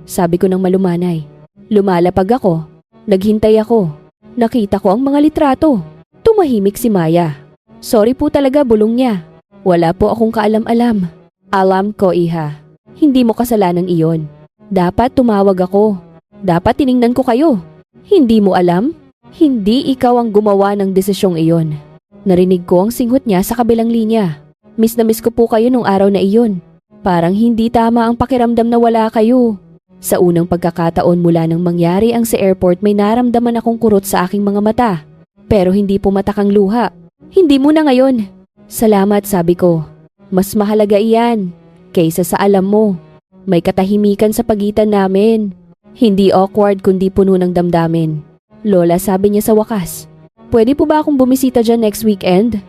Sabi ko ng malumanay. Lumalapag ako. Naghintay ako. Nakita ko ang mga litrato. Tumahimik si Maya. Sorry po talaga, bulong niya. Wala po akong kaalam-alam. Alam ko, Iha. Hindi mo kasalanan iyon. Dapat tumawag ako. Dapat tiningnan ko kayo. Hindi mo alam? Hindi ikaw ang gumawa ng desisyong iyon. Narinig ko ang singhot niya sa kabilang linya. Miss na miss ko po kayo nung araw na iyon. Parang hindi tama ang pakiramdam na wala kayo. Sa unang pagkakataon mula nang mangyari ang sa airport, may naramdaman akong kurot sa aking mga mata. Pero hindi pumatak ang luha. Hindi mo na ngayon. Salamat, sabi ko. Mas mahalaga iyan kaysa sa alam mo. May katahimikan sa pagitan namin. Hindi awkward kundi puno ng damdamin. Lola, sabi niya sa wakas. Pwede po ba akong bumisita dyan next weekend?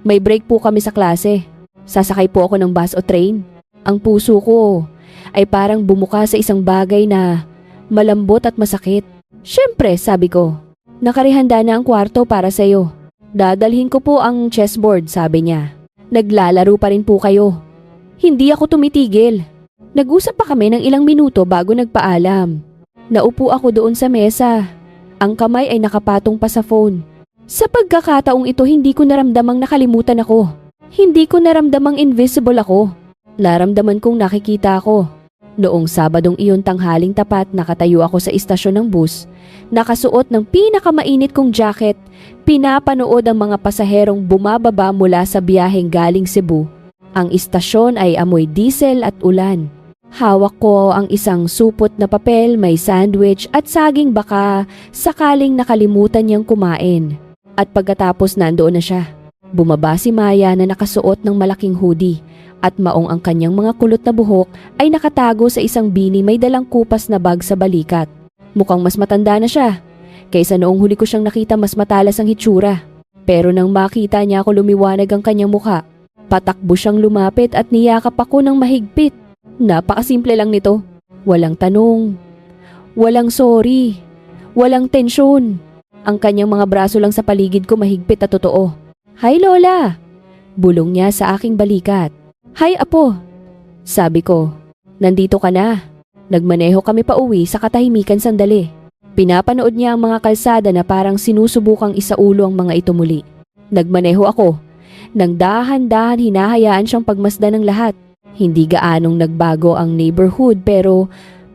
May break po kami sa klase. Sasakay po ako ng bus o train. Ang puso ko ay parang bumuka sa isang bagay na malambot at masakit. Siyempre, sabi ko, nakarihanda na ang kwarto para sa'yo. Dadalhin ko po ang chessboard, sabi niya. Naglalaro pa rin po kayo. Hindi ako tumitigil. Nag-usap pa kami ng ilang minuto bago nagpaalam. Naupo ako doon sa mesa. Ang kamay ay nakapatong pa sa phone. Sa pagkakataong ito, hindi ko naramdamang nakalimutan ako. Hindi ko naramdamang invisible ako. Naramdaman kong nakikita ako. Noong Sabadong iyon tanghaling tapat, nakatayo ako sa istasyon ng bus. Nakasuot ng pinakamainit kong jacket, pinapanood ang mga pasaherong bumababa mula sa biyaheng galing Cebu. Ang istasyon ay amoy diesel at ulan. Hawak ko ang isang supot na papel, may sandwich at saging baka sakaling nakalimutan niyang kumain. At pagkatapos nandoon na siya. Bumaba si Maya na nakasuot ng malaking hoodie at maong ang kanyang mga kulot na buhok ay nakatago sa isang bini, may dalang kupas na bag sa balikat. Mukhang mas matanda na siya. Kaysa noong huli ko siyang nakita, mas matalas ang hitsura. Pero nang makita niya ako, lumiwanag ang kanyang mukha. Patakbo siyang lumapit at niyakap ako ng mahigpit. Napakasimple lang nito. Walang tanong. Walang sorry. Walang tensyon. Ang kanyang mga braso lang sa paligid ko mahigpit at totoo. "Hi Lola!" Bulong niya sa aking balikat. "Hi Apo!" Sabi ko, "Nandito ka na." Nagmaneho kami pa uwi sa katahimikan sandali. Pinapanood niya ang mga kalsada na parang sinusubukang isaulo ang mga ito muli. Nagmaneho ako. Nang dahan-dahan hinahayaan siyang pagmasdan ng lahat. Hindi gaanong nagbago ang neighborhood pero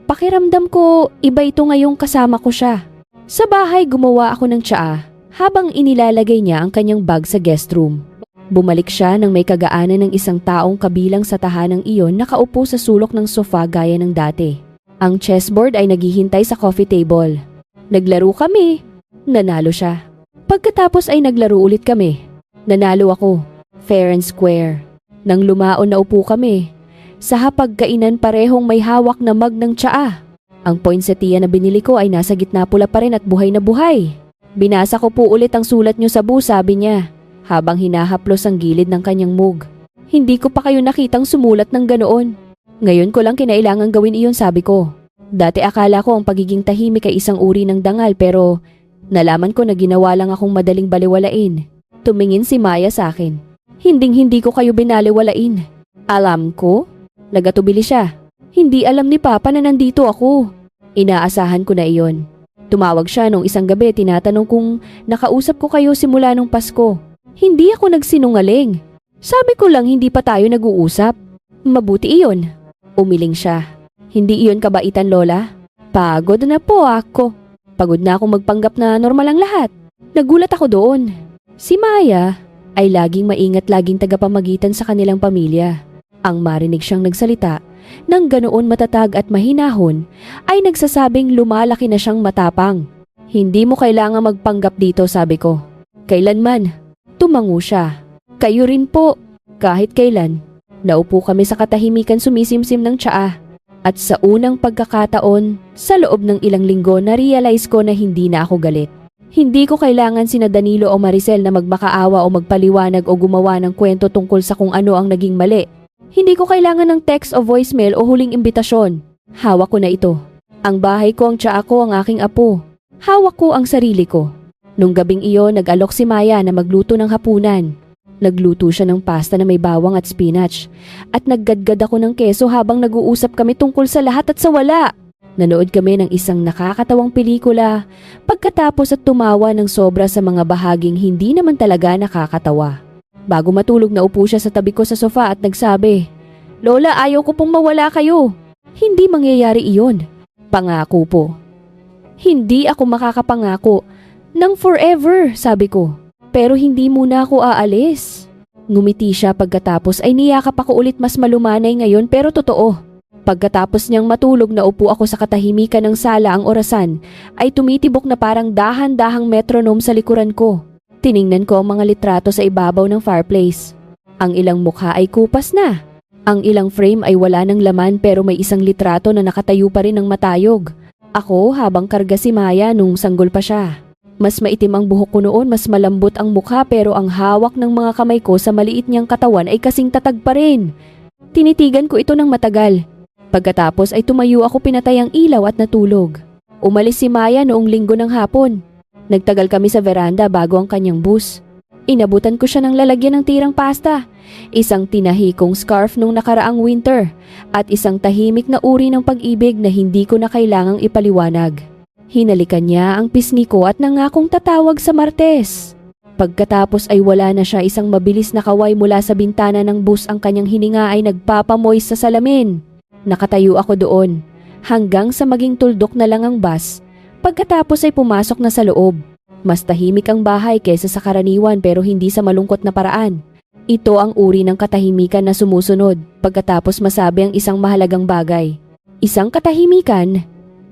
pakiramdam ko iba ito ngayong kasama ko siya. Sa bahay gumawa ako ng tsaa habang inilalagay niya ang kanyang bag sa guest room. Bumalik siya nang may kagaanan ng isang taong kabilang sa tahanang iyon, nakaupo sa sulok ng sofa gaya ng dati. Ang chessboard ay naghihintay sa coffee table. Naglaro kami. Nanalo siya. Pagkatapos ay naglaro ulit kami. Nanalo ako. Fair and square. Nang lumaon na upo kami. Sa hapagkainan parehong may hawak na mug ng tsaa. Ang poinsettia na binili ko ay nasa gitna, pula pa rin at buhay na buhay. Binasa ko po ulit ang sulat niyo sa bus, sabi niya, habang hinahaplos ang gilid ng kanyang mug. Hindi ko pa kayo nakitang sumulat ng ganoon. Ngayon ko lang kinailangan gawin iyon, sabi ko. Dati akala ko ang pagiging tahimik ay isang uri ng dangal pero nalaman ko na ginawa lang akong madaling baliwalain. Tumingin si Maya sa akin. Hinding-hindi ko kayo binaliwalain. Alam ko? Nagatubili siya. Hindi alam ni Papa na nandito ako. Inaasahan ko na iyon. Tumawag siya nung isang gabi, tinatanong kung nakausap ko kayo simula nung Pasko. Hindi ako nagsinungaling. Sabi ko lang hindi pa tayo nag-uusap. Mabuti iyon. Umiling siya. Hindi iyon kabaitan, Lola. Pagod na po ako. Pagod na akong magpanggap na normal ang lahat. Nagulat ako doon. Si Maya ay laging maingat, laging tagapamagitan sa kanilang pamilya. Ang marinig siyang nagsalita nang ganoon matatag at mahinahon ay nagsasabing lumalaki na siyang matapang. Hindi mo kailangang magpanggap dito, sabi ko. Kailanman. Tumango siya. Kayo rin po. Kahit kailan. Naupo kami sa katahimikan, sumisimsim ng tsaa. At sa unang pagkakataon, sa loob ng ilang linggo, na-realize ko na hindi na ako galit. Hindi ko kailangan sina Danilo o Maricel na magmakaawa o magpaliwanag o gumawa ng kwento tungkol sa kung ano ang naging mali. Hindi ko kailangan ng text o voicemail o huling imbitasyon. Hawak ko na ito. Ang bahay ko, ang tsaa ko, ang aking apo. Hawak ko ang sarili ko. Nung gabing iyon, nag-alok si Maya na magluto ng hapunan. Nagluto siya ng pasta na may bawang at spinach. At naggadgad ako ng keso habang nag-uusap kami tungkol sa lahat at sa wala. Nanood kami ng isang nakakatawang pelikula. Pagkatapos at tumawa ng sobra sa mga bahaging hindi naman talaga nakakatawa. Bago matulog, naupo siya sa tabi ko sa sofa at nagsabi, Lola, ayaw ko pong mawala kayo. Hindi mangyayari iyon. Pangako po. Hindi ako makakapangako ng forever, sabi ko. Pero hindi muna ako aalis. Ngumiti siya pagkatapos ay niyakap ako ulit, mas malumanay ngayon pero totoo. Pagkatapos niyang matulog, naupo ako sa katahimikan ng sala. Ang orasan ay tumitibok na parang dahan-dahang metronome sa likuran ko. Tiningnan ko ang mga litrato sa ibabaw ng fireplace. Ang ilang mukha ay kupas na. Ang ilang frame ay wala ng laman pero may isang litrato na nakatayo pa rin ng matayog. Ako habang karga si Maya nung sanggol pa siya. Mas maitim ang buhok ko noon, mas malambot ang mukha pero ang hawak ng mga kamay ko sa maliit niyang katawan ay kasing tatag pa rin. Tinitigan ko ito ng matagal. Pagkatapos ay tumayo ako, pinatay ang ilaw at natulog. Umalis si Maya noong linggo ng hapon. Nagtagal kami sa veranda bago ang kanyang bus. Inabutan ko siya ng lalagyan ng tirang pasta, isang tinahikong scarf nung nakaraang winter, at isang tahimik na uri ng pag-ibig na hindi ko na kailangang ipaliwanag. Hinalikan niya ang pisngi ko at nangakong tatawag sa Martes. Pagkatapos ay wala na siya, isang mabilis na kaway mula sa bintana ng bus ang kanyang hininga ay nagpapamoy sa salamin. Nakatayo ako doon, hanggang sa maging tuldok na lang ang bus. Pagkatapos ay pumasok na sa loob. Mas tahimik ang bahay kaysa sa karaniwan pero hindi sa malungkot na paraan. Ito ang uri ng katahimikan na sumusunod pagkatapos masabi ang isang mahalagang bagay. Isang katahimikan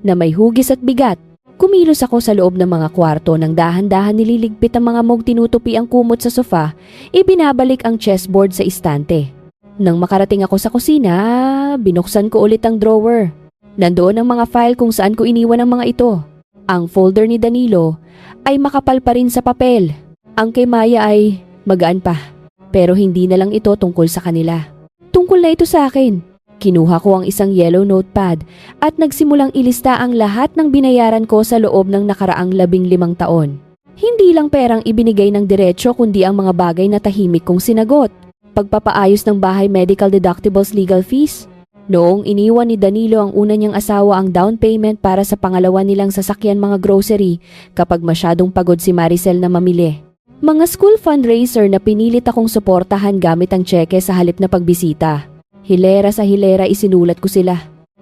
na may hugis at bigat. Kumilos ako sa loob ng mga kwarto, nang dahan-dahan nililigpit ang mga mug, tinutupi ang kumot sa sofa, ibinabalik ang chessboard sa istante. Nang makarating ako sa kusina, binuksan ko ulit ang drawer. Nandoon ang mga file kung saan ko iniwan ang mga ito. Ang folder ni Danilo ay makapal pa rin sa papel. Ang kay Maya ay magaan pa. Pero hindi na lang ito tungkol sa kanila. Tungkol na ito sa akin. Kinuha ko ang isang yellow notepad at nagsimulang ilista ang lahat ng binayaran ko sa loob ng nakaraang 15 taon. Hindi lang perang ibinigay ng diretsyo kundi ang mga bagay na tahimik kong sinagot. Pagpapaayos ng bahay, medical deductibles, legal fees. Noong iniwan ni Danilo ang una niyang asawa ang down payment para sa pangalawa nilang sasakyan, mga grocery kapag masyadong pagod si Maricel na mamili. Mga school fundraiser na pinilit akong suportahan gamit ang tseke sa halip na pagbisita. Hilera sa hilera isinulat ko sila.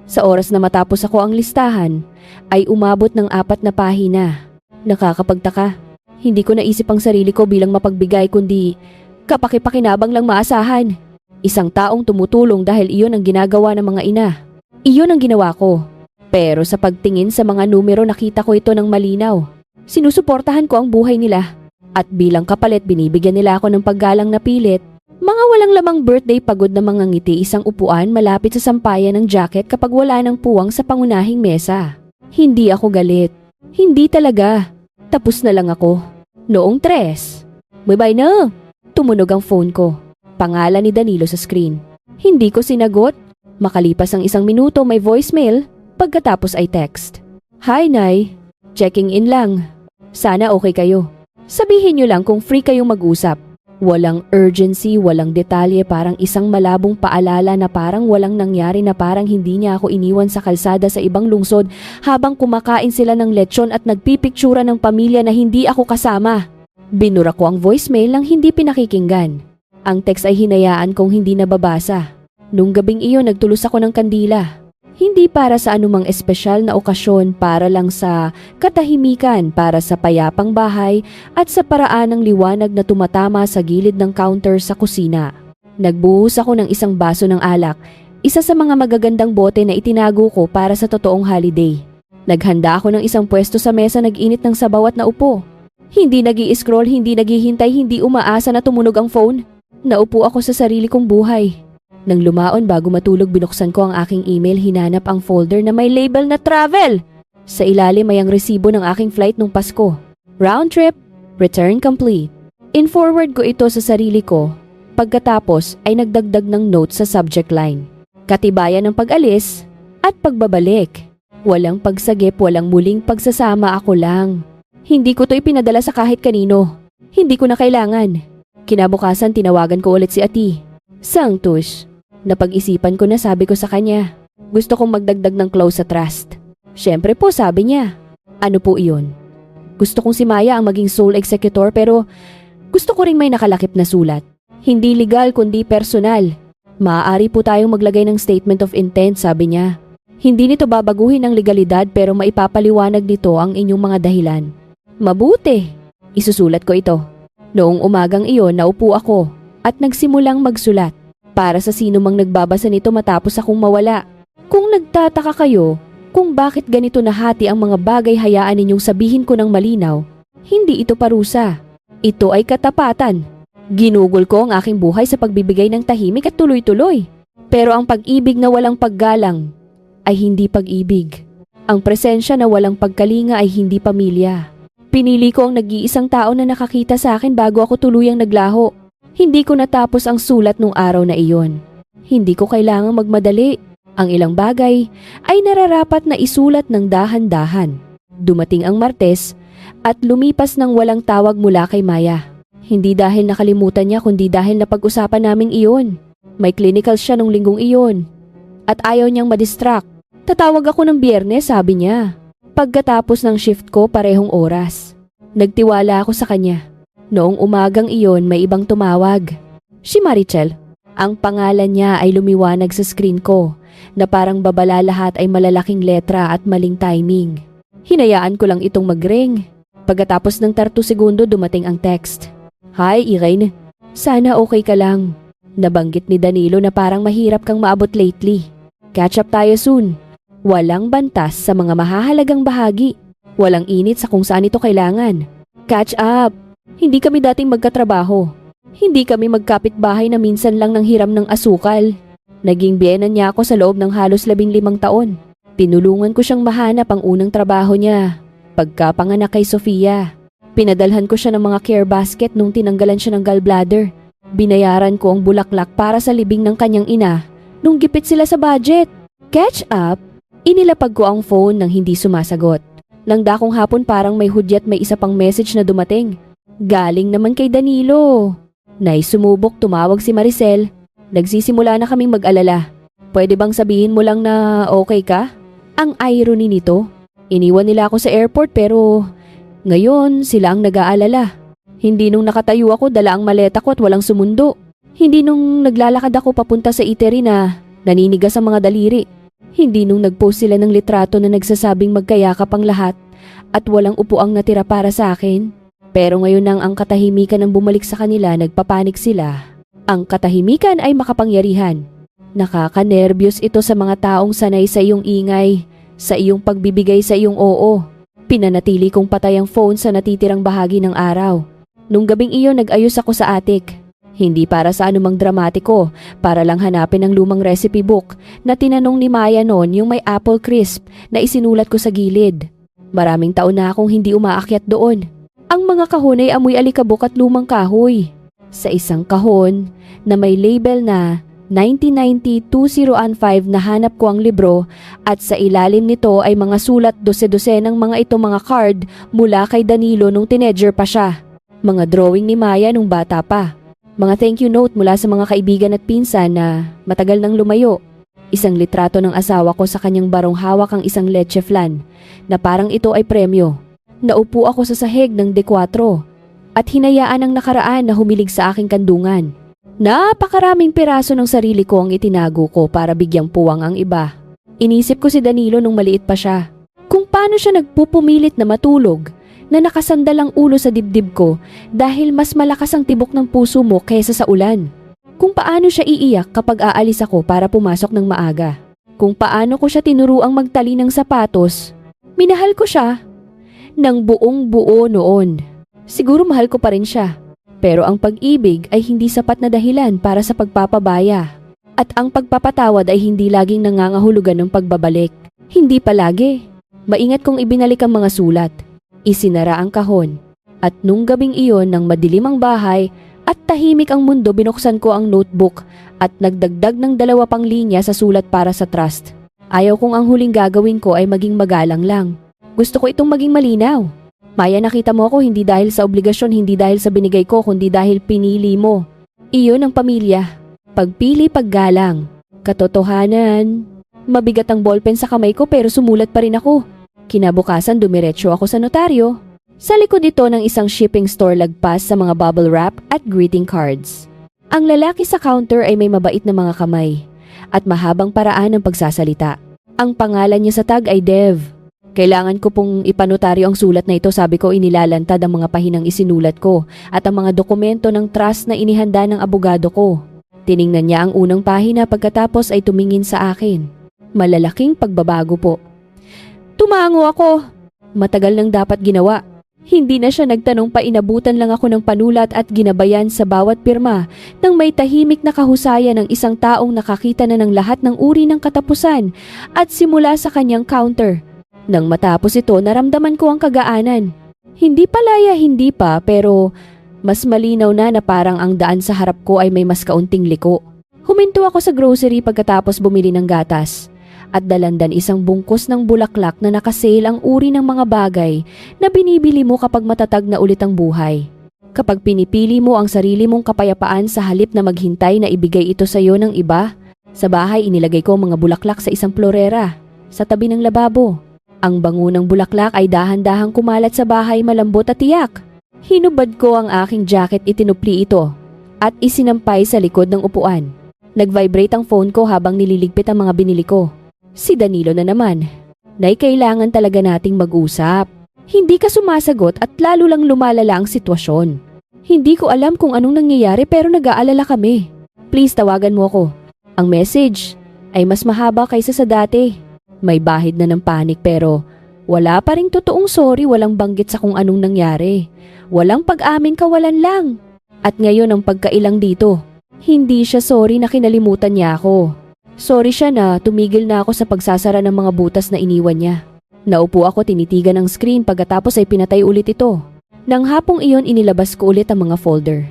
Sa oras na matapos ako ang listahan, ay umabot ng 4 na pahina. Nakakapagtaka. Hindi ko naisip ang sarili ko bilang mapagbigay kundi kapakipakinabang lang maasahan. Isang taong tumutulong dahil iyon ang ginagawa ng mga ina. Iyon ang ginawa ko. Pero sa pagtingin sa mga numero nakita ko ito ng malinaw. Sinusuportahan ko ang buhay nila. At bilang kapalit binibigyan nila ako ng paggalang na pilit. Mga walang lamang birthday, pagod na mga ngiti, isang upuan malapit sa sampayan ng jacket kapag wala ng puwang sa pangunahing mesa. Hindi ako galit. Hindi talaga. Tapos na lang ako. Noong 3. Bye-bye na. Tumunog ang phone ko. Pangalan ni Danilo sa screen. Hindi ko sinagot. Makalipas ang 1 minuto may voicemail, pagkatapos ay text. Hi Nay, checking in lang. Sana okay kayo. Sabihin niyo lang kung free kayong mag-usap. Walang urgency, walang detalye, parang isang malabong paalala na parang walang nangyari, na parang hindi niya ako iniwan sa kalsada sa ibang lungsod habang kumakain sila ng lechon at nagpipiktsura ng pamilya na hindi ako kasama. Binura ko ang voicemail nang hindi pinakikinggan. Ang text ay hinayaan kong hindi nababasa. Nung gabing iyon nagtulos ako ng kandila. Hindi para sa anumang espesyal na okasyon, para lang sa katahimikan, para sa payapang bahay at sa paraan ng liwanag na tumatama sa gilid ng counter sa kusina. Nagbuhos ako ng 1 baso ng alak, isa sa mga magagandang bote na itinago ko para sa totoong holiday. Naghanda ako ng 1 pwesto sa mesa, nag-init ng sabaw at naupo. Hindi nag-i-scroll, hindi naghihintay, hindi umaasa na tumunog ang phone. Naupo ako sa sarili kong buhay. Nang lumaon bago matulog, binuksan ko ang aking email, hinanap ang folder na may label na travel. Sa ilalim ay ang resibo ng aking flight nung Pasko. Round trip, return complete. In-forward ko ito sa sarili ko. Pagkatapos ay nagdagdag ng note sa subject line. Katibayan ng pag-alis at pagbabalik. Walang pagsagip, walang muling pagsasama, ako lang. Hindi ko to ipinadala sa kahit kanino. Hindi ko na kailangan. Kinabukasan tinawagan ko ulit si Ati. Sanctus. Napag-isipan ko na, sabi ko sa kanya. Gusto kong magdagdag ng close sa trust. Siyempre po, sabi niya. Ano po iyon? Gusto kong si Maya ang maging sole executor pero gusto ko ring may nakalakip na sulat. Hindi legal kundi personal. Maaari po tayong maglagay ng statement of intent, sabi niya. Hindi nito babaguhin ang legalidad pero maipapaliwanag nito ang inyong mga dahilan. Mabuti. Isusulat ko ito. Noong umagang iyon, naupo ako at nagsimulang magsulat. Para sa sino mang nagbabasa nito matapos akong mawala. Kung nagtataka kayo kung bakit ganito nahati ang mga bagay, hayaan ninyong sabihin ko ng malinaw. Hindi ito parusa. Ito ay katapatan. Ginugol ko ang aking buhay sa pagbibigay ng tahimik at tuloy-tuloy. Pero ang pag-ibig na walang paggalang ay hindi pag-ibig. Ang presensya na walang pagkalinga ay hindi pamilya. Pinili ko ang nag-iisang tao na nakakita sa akin bago ako tuluyang naglaho. Hindi ko natapos ang sulat nung araw na iyon. Hindi ko kailangang magmadali. Ang ilang bagay ay nararapat na isulat ng dahan-dahan. Dumating ang Martes at lumipas ng walang tawag mula kay Maya. Hindi dahil nakalimutan niya kundi dahil napag-usapan naming iyon. May clinical siya nung linggong iyon. At ayaw niyang madistract. Tatawag ako ng Biyernes, sabi niya. Pagkatapos ng shift ko parehong oras. Nagtiwala ako sa kanya. Noong umagang iyon may ibang tumawag. Si Marichel. Ang pangalan niya ay lumiwanag sa screen ko na parang babala lahat ay malalaking letra at maling timing. Hinayaan ko lang itong mag-ring. Pagkatapos ng 30 segundo dumating ang text. Hi Irene, sana okay ka lang. Nabanggit ni Danilo na parang mahirap kang maabot lately. Catch up tayo soon. Walang bantas sa mga mahahalagang bahagi. Walang init sa kung saan ito kailangan. Catch up. Hindi kami dating magkatrabaho. Hindi kami magkapitbahay na minsan lang nang hiram ng asukal. Naging biyenan niya ako sa loob ng halos 15 taon. Tinulungan ko siyang mahanap ang unang trabaho niya. Pagkapanganak kay Sofia. Pinadalhan ko siya ng mga care basket nung tinanggalan siya ng gallbladder. Binayaran ko ang bulaklak para sa libing ng kanyang ina nung gipit sila sa budget. Catch up. Inilapag ko ang phone nang hindi sumasagot. Nang dakong hapon parang may hudyat may isa pang message na dumating. Galing naman kay Danilo. Sumubok tumawag si Maricel. Nagsisimula na kaming mag-alala. Pwede bang sabihin mo lang na okay ka? Ang irony nito. Iniwan nila ako sa airport pero ngayon sila ang nag-aalala. Hindi nung nakatayo ako dala ang maleta ko at walang sumundo. Hindi nung naglalakad ako papunta sa eatery na naninigas ang mga daliri. Hindi nung nag-post sila ng litrato na nagsasabing magkayakap ang lahat at walang upuang natira para sa akin. Pero ngayon nang ang katahimikan ang bumalik sa kanila, nagpapanik sila. Ang katahimikan ay makapangyarihan. Nakakanerbiyos ito sa mga taong sanay sa iyong ingay, sa iyong pagbibigay sa iyong oo. Pinanatili kong patay ang phone sa natitirang bahagi ng araw. Nung gabing iyon nag-ayos ako sa attic. Hindi para sa anumang dramatiko, para lang hanapin ang lumang recipe book na tinanong ni Maya noon yung may apple crisp na isinulat ko sa gilid. Maraming taon na akong hindi umaakyat doon. Ang mga kahon ay amoy alikabok at lumang kahoy. Sa isang kahon na may label na 1990-2015 nahanap ko ang libro at sa ilalim nito ay mga sulat dose-dose ng mga ito mga card mula kay Danilo nung teenager pa siya. Mga drawing ni Maya nung bata pa. Mga thank you note mula sa mga kaibigan at pinsan na matagal nang lumayo. Isang litrato ng asawa ko sa kanyang barong hawak ang isang leche flan na parang ito ay premyo. Naupo ako sa sahig ng D4 at hinayaan ang nakaraan na humilig sa aking kandungan. Napakaraming piraso ng sarili ko ang itinago ko para bigyang puwang ang iba. Inisip ko si Danilo nung maliit pa siya. Kung paano siya nagpupumilit na matulog na nakasandal ang ulo sa dibdib ko dahil mas malakas ang tibok ng puso mo kaysa sa ulan. Kung paano siya iiyak kapag aalis ako para pumasok ng maaga. Kung paano ko siya tinuruang magtali ng sapatos. Minahal ko siya ng buong buo noon. Siguro mahal ko pa rin siya. Pero ang pag-ibig ay hindi sapat na dahilan para sa pagpapabaya. At ang pagpapatawad ay hindi laging nangangahulugan ng pagbabalik. Hindi palagi. Maingat kong ibinalik ang mga sulat. Isinara ang kahon. At nung gabing iyon ng madilim ang bahay at tahimik ang mundo, binuksan ko ang notebook at nagdagdag ng 2 pang linya sa sulat para sa trust. Ayaw kong ang huling gagawin ko ay maging magalang lang. Gusto ko itong maging malinaw. Maya, nakita mo ako hindi dahil sa obligasyon, hindi dahil sa binigay ko, kundi dahil pinili mo. Iyon ang pamilya. Pagpili, paggalang. Katotohanan. Mabigat ang ballpen sa kamay ko pero sumulat pa rin ako. Kinabukasan dumiretso ako sa notaryo. Sa likod ito ng isang shipping store lagpas sa mga bubble wrap at greeting cards. Ang lalaki sa counter ay may mabait na mga kamay at mahabang paraan ng pagsasalita. Ang pangalan niya sa tag ay Dev. Kailangan ko pong ipanotaryo ang sulat na ito, sabi ko. Inilalantad ang mga pahinang isinulat ko at ang mga dokumento ng trust na inihanda ng abogado ko. Tiningnan niya ang unang pahina pagkatapos ay tumingin sa akin. Malalaking pagbabago po. Tumango ako. Matagal nang dapat ginawa. Hindi na siya nagtanong pa, inabutan lang ako ng panulat at ginabayan sa bawat pirma ng may tahimik na kahusayan ng isang taong nakakita na ng lahat ng uri ng katapusan at simula sa kanyang counter. Nang matapos ito, naramdaman ko ang kagaanan. Hindi palaya, hindi pa, pero mas malinaw na parang ang daan sa harap ko ay may mas kaunting liko. Huminto ako sa grocery pagkatapos bumili ng gatas at dalandan isang bungkus ng bulaklak na nakasale ang uri ng mga bagay na binibili mo kapag matatag na ulit ang buhay. Kapag pinipili mo ang sarili mong kapayapaan sa halip na maghintay na ibigay ito sa iyo ng iba, sa bahay inilagay ko ang mga bulaklak sa isang florera sa tabi ng lababo. Ang bango ng bulaklak ay dahan-dahang kumalat sa bahay, malambot at tiyak. Hinubad ko ang aking jacket, itinupli ito at isinampay sa likod ng upuan. Nag-vibrate ang phone ko habang nililigpit ang mga binili ko. Si Danilo na naman. Nay, kailangan talaga nating mag-usap. Hindi ka sumasagot at lalo lang lumalala ang sitwasyon. Hindi ko alam kung anong nangyayari pero nag-aalala kami. Please, tawagan mo ako. Ang message ay mas mahaba kaysa sa dati. May bahid na ng panik pero wala pa ring totoong sorry, walang banggit sa kung anong nangyari. Walang pag-amin, kawalan lang. At ngayon ang pagkailang dito. Hindi siya sorry na kinalimutan niya ako. Sorry siya na tumigil na ako sa pagsasara ng mga butas na iniwan niya. Naupo ako, tinitigan ng screen, pagkatapos ay pinatay ulit ito. Nang hapong iyon, inilabas ko ulit ang mga folder.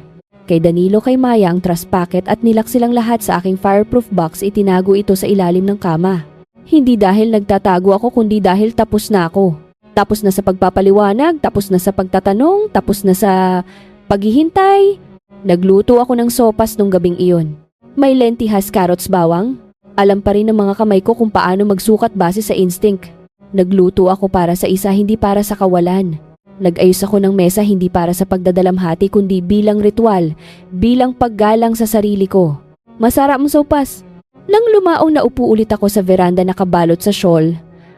Kay Danilo, kay Maya ang trust packet at nilak silang lahat sa aking fireproof box, itinago ito sa ilalim ng kama. Hindi dahil nagtatago ako kundi dahil tapos na ako. Tapos na sa pagpapaliwanag, tapos na sa pagtatanong, tapos na sa paghihintay. Nagluto ako ng sopas nung gabing iyon. May lentihas, carrots, bawang. Alam pa rin ng mga kamay ko kung paano magsukat base sa instinct. Nagluto ako para sa isa, hindi para sa kawalan. Nag-ayos ako ng mesa hindi para sa pagdadalamhati kundi bilang ritual, bilang paggalang sa sarili ko. Masarap ang sopas. Nang lumaong naupo ulit ako sa veranda nakabalot sa shawl,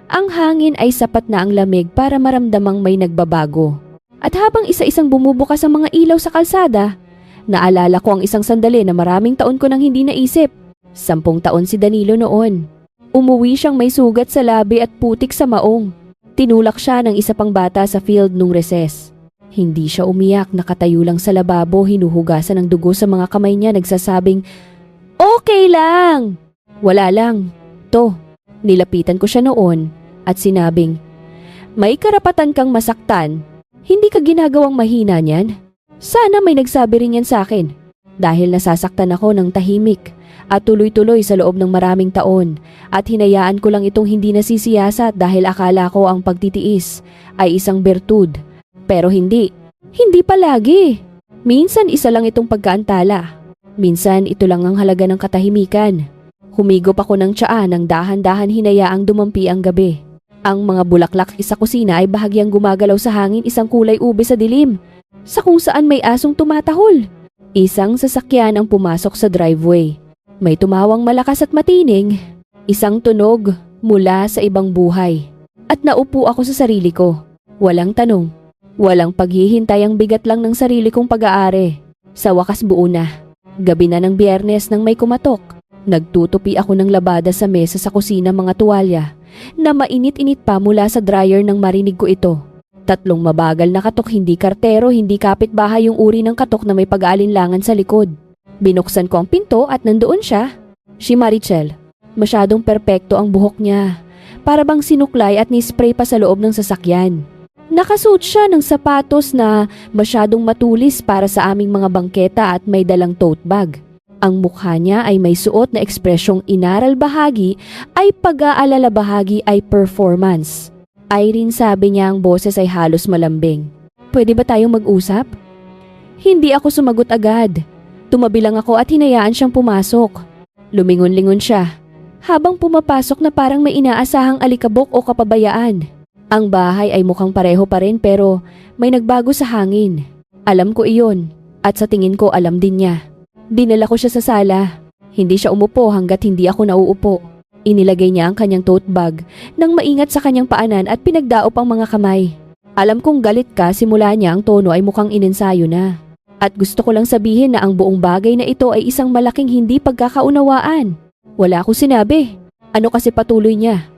ang hangin ay sapat na ang lamig para maramdamang may nagbabago. At habang isa-isang bumubukas ang mga ilaw sa kalsada, naalala ko ang isang sandali na maraming taon ko nang hindi naisip. 10 taon si Danilo noon. Umuwi siyang may sugat sa labi at putik sa maong. Tinulak siya ng isa pang bata sa field nung recess. Hindi siya umiyak, nakatayo lang sa lababo, hinuhugasan ng dugo sa mga kamay niya, nagsasabing, "Okay lang!" Wala lang. To, nilapitan ko siya noon at sinabing, "May karapatan kang masaktan. Hindi ka ginagawang mahina niyan. Sana may nagsabi rin yan sa akin." Dahil nasasaktan ako ng tahimik at tuloy-tuloy sa loob ng maraming taon at hinayaan ko lang itong hindi nasisiyasat dahil akala ko ang pagtitiis ay isang bertud. Pero hindi. Hindi palagi. Minsan isa lang itong pagkaantala. Minsan ito lang ang halaga ng katahimikan. Humigop ako ng tsaa nang dahan-dahan hinayaang dumampi ang gabi. Ang mga bulaklak sa kusina ay bahagyang gumagalaw sa hangin, isang kulay ube sa dilim, sa kung saan may asong tumatahol. Isang sasakyan ang pumasok sa driveway. May tumawang malakas at matining, isang tunog mula sa ibang buhay. At naupo ako sa sarili ko. Walang tanong, walang paghihintay, ang bigat lang ng sarili kong pag-aari. Sa wakas buo na. Gabi na ng Biyernes nang may kumatok. Nagtutupi ako ng labada sa mesa sa kusina, mga tuwalya na mainit-init pa mula sa dryer nang marinig ko ito. 3 mabagal na katok, hindi kartero, hindi kapitbahay yung uri ng katok na may pag-aalinlangan sa likod. Binuksan ko ang pinto at nandoon siya. Si Marichel. Masyadong perpekto ang buhok niya. Para bang sinuklay at nispray pa sa loob ng sasakyan. Nakasuot siya ng sapatos na masyadong matulis para sa aming mga bangketa at may dalang tote bag. Ang mukha niya ay may suot na ekspresyong inaral bahagi ay pag-aalala, bahagi ay performance. Irene, sabi niya, ang boses ay halos malambing. "Pwede ba tayong mag-usap?" Hindi ako sumagot agad. Tumabi lang ako at hinayaan siyang pumasok. Lumingon-lingon siya. Habang pumapasok na parang may inaasahang alikabok o kapabayaan. Ang bahay ay mukhang pareho pa rin pero may nagbago sa hangin. Alam ko iyon at sa tingin ko alam din niya. Dinala ko siya sa sala. Hindi siya umupo hanggat hindi ako nauupo. Inilagay niya ang kanyang tote bag nang maingat sa kanyang paanan at pinagdaop ang mga kamay. Alam kong galit ka, simula niya ang tono ay mukhang inensayo na. At gusto ko lang sabihin na ang buong bagay na ito ay isang malaking hindi pagkakaunawaan. Wala akong sinabi. Ano kasi, patuloy niya.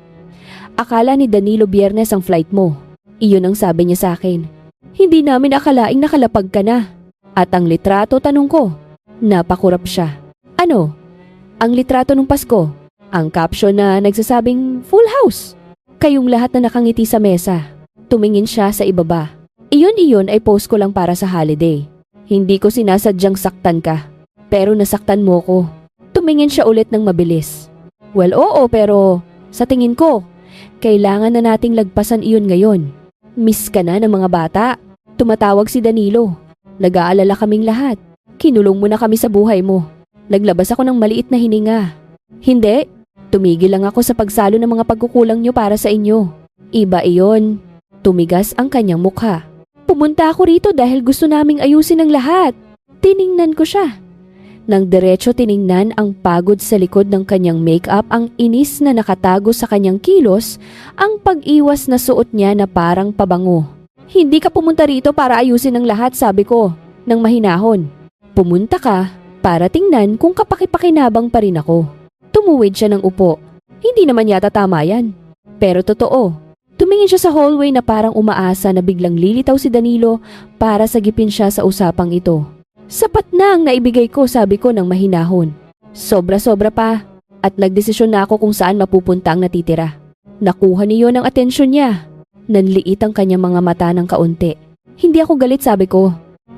Akala ni Danilo Biyernes ang flight mo. Iyon ang sabi niya sa akin. Hindi namin akalaing nakalapag ka na. At ang litrato, tanong ko. Napakurap siya. Ano? Ang litrato nung Pasko. Ang caption na nagsasabing full house. Kayong lahat na nakangiti sa mesa. Tumingin siya sa ibaba. Iyon ay post ko lang para sa holiday. Hindi ko sinasadyang saktan ka. Pero nasaktan mo ko. Tumingin siya ulit ng mabilis. Well, oo, pero sa tingin ko, kailangan na nating lagpasan iyon ngayon. Miss ka na ng mga bata. Tumatawag si Danilo. Nag-aalala kaming lahat. Kinulong mo na kami sa buhay mo. Naglabas ako ng maliit na hininga. Hindi. Tumigil lang ako sa pagsalo ng mga pagkukulang niyo para sa inyo. Iba iyon. Tumigas ang kanyang mukha. Pumunta ako rito dahil gusto naming ayusin ang lahat. Tiningnan ko siya. Nang diretso tiningnan ang pagod sa likod ng kanyang make-up, ang inis na nakatago sa kanyang kilos, ang pag-iwas na suot niya na parang pabango. Hindi ka pumunta rito para ayusin ang lahat, sabi ko, nang mahinahon. Pumunta ka para tingnan kung kapakipakinabang pa rin ako. Tumuwid siya ng upo. Hindi naman yata tama yan. Pero totoo. Tumingin siya sa hallway na parang umaasa na biglang lilitaw si Danilo para sagipin siya sa usapang ito. Sapat na ang naibigay ko, sabi ko ng mahinahon. Sobra-sobra pa. At nagdesisyon na ako kung saan mapupunta ang natitira. Nakuha niyo ng atensyon niya. Nanliit ang kanyang mga mata ng kaunti. Hindi ako galit, sabi ko.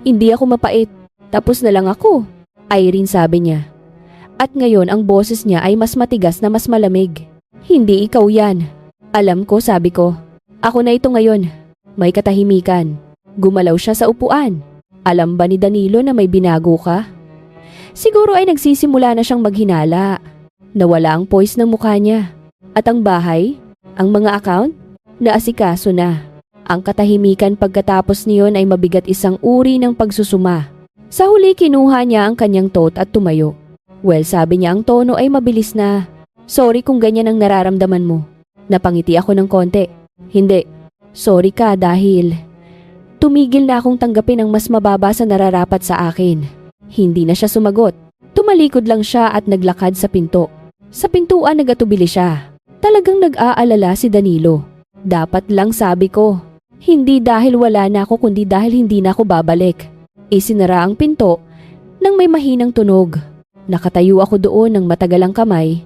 Hindi ako mapait. Tapos na lang ako. Irene, sabi niya. At ngayon ang boses niya ay mas matigas na mas malamig. Hindi ikaw yan. Alam ko, sabi ko. Ako na ito ngayon. May katahimikan. Gumalaw siya sa upuan. Alam ba ni Danilo na may binago ka? Siguro ay nagsisimula na siyang maghinala. Nawala ang poise ng mukha niya. At ang bahay, ang mga account, naasikaso na. Ang katahimikan pagkatapos niyon ay mabigat isang uri ng pagsusuma. Sa huli kinuha niya ang kanyang tote at tumayo. Well, sabi niya ang tono ay mabilis na. Sorry kung ganyan ang nararamdaman mo. Napangiti ako ng konti. Hindi. Sorry ka dahil tumigil na akong tanggapin ang mas mababa sa nararapat sa akin. Hindi na siya sumagot. Tumalikod lang siya at naglakad sa pinto. Sa pintuan nagatubili siya. Talagang nag-aalala si Danilo. Dapat lang, sabi ko. Hindi dahil wala na ako kundi dahil hindi na ako babalik. Isinara ang pinto nang may mahinang tunog. Nakatayo ako doon ng matagal ang kamay.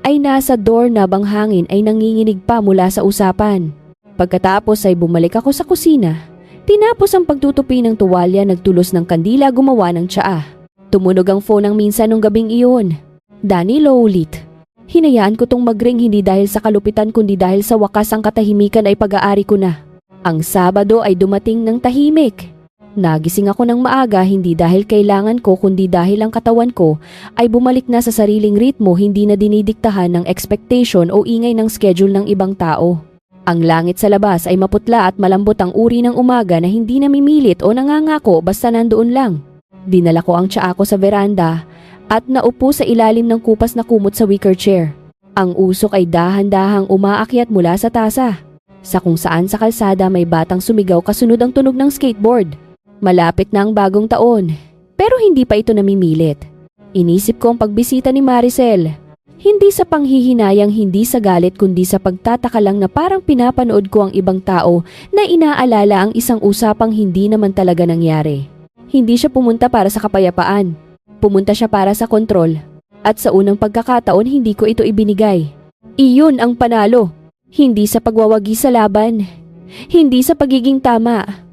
Ay nasa doorknob ang hangin ay nanginginig pa mula sa usapan. Pagkatapos ay bumalik ako sa kusina. Tinapos ang pagtutupi ng tuwalya, nagtulos ng kandila, gumawa ng tsaa. Tumunog ang phone ng minsan nung gabing iyon. Danilo ulit. Hinayaan ko tong magring hindi dahil sa kalupitan kundi dahil sa wakas ang katahimikan ay pag-aari ko na. Ang Sabado ay dumating ng tahimik. Nagising ako ng maaga hindi dahil kailangan ko kundi dahil ang katawan ko ay bumalik na sa sariling ritmo, hindi na dinidiktahan ng expectation o ingay ng schedule ng ibang tao. Ang langit sa labas ay maputla at malambot ang uri ng umaga na hindi namimilit o nangangako basta nandoon lang. Dinala ko ang tsaa ko sa veranda at naupo sa ilalim ng kupas na kumot sa wicker chair. Ang usok ay dahan-dahang umaakyat mula sa tasa. Sa kung saan sa kalsada may batang sumigaw kasunod ang tunog ng skateboard. Malapit na ang bagong taon, pero hindi pa ito namimilit. Inisip ko ang pagbisita ni Maricel. Hindi sa panghihinayang, hindi sa galit kundi sa pagtataka lang na parang pinapanood ko ang ibang tao na inaalala ang isang usapang hindi naman talaga nangyari. Hindi siya pumunta para sa kapayapaan. Pumunta siya para sa kontrol. At sa unang pagkakataon hindi ko ito ibinigay. Iyon ang panalo. Hindi sa pagwawagi sa laban. Hindi sa pagiging tama.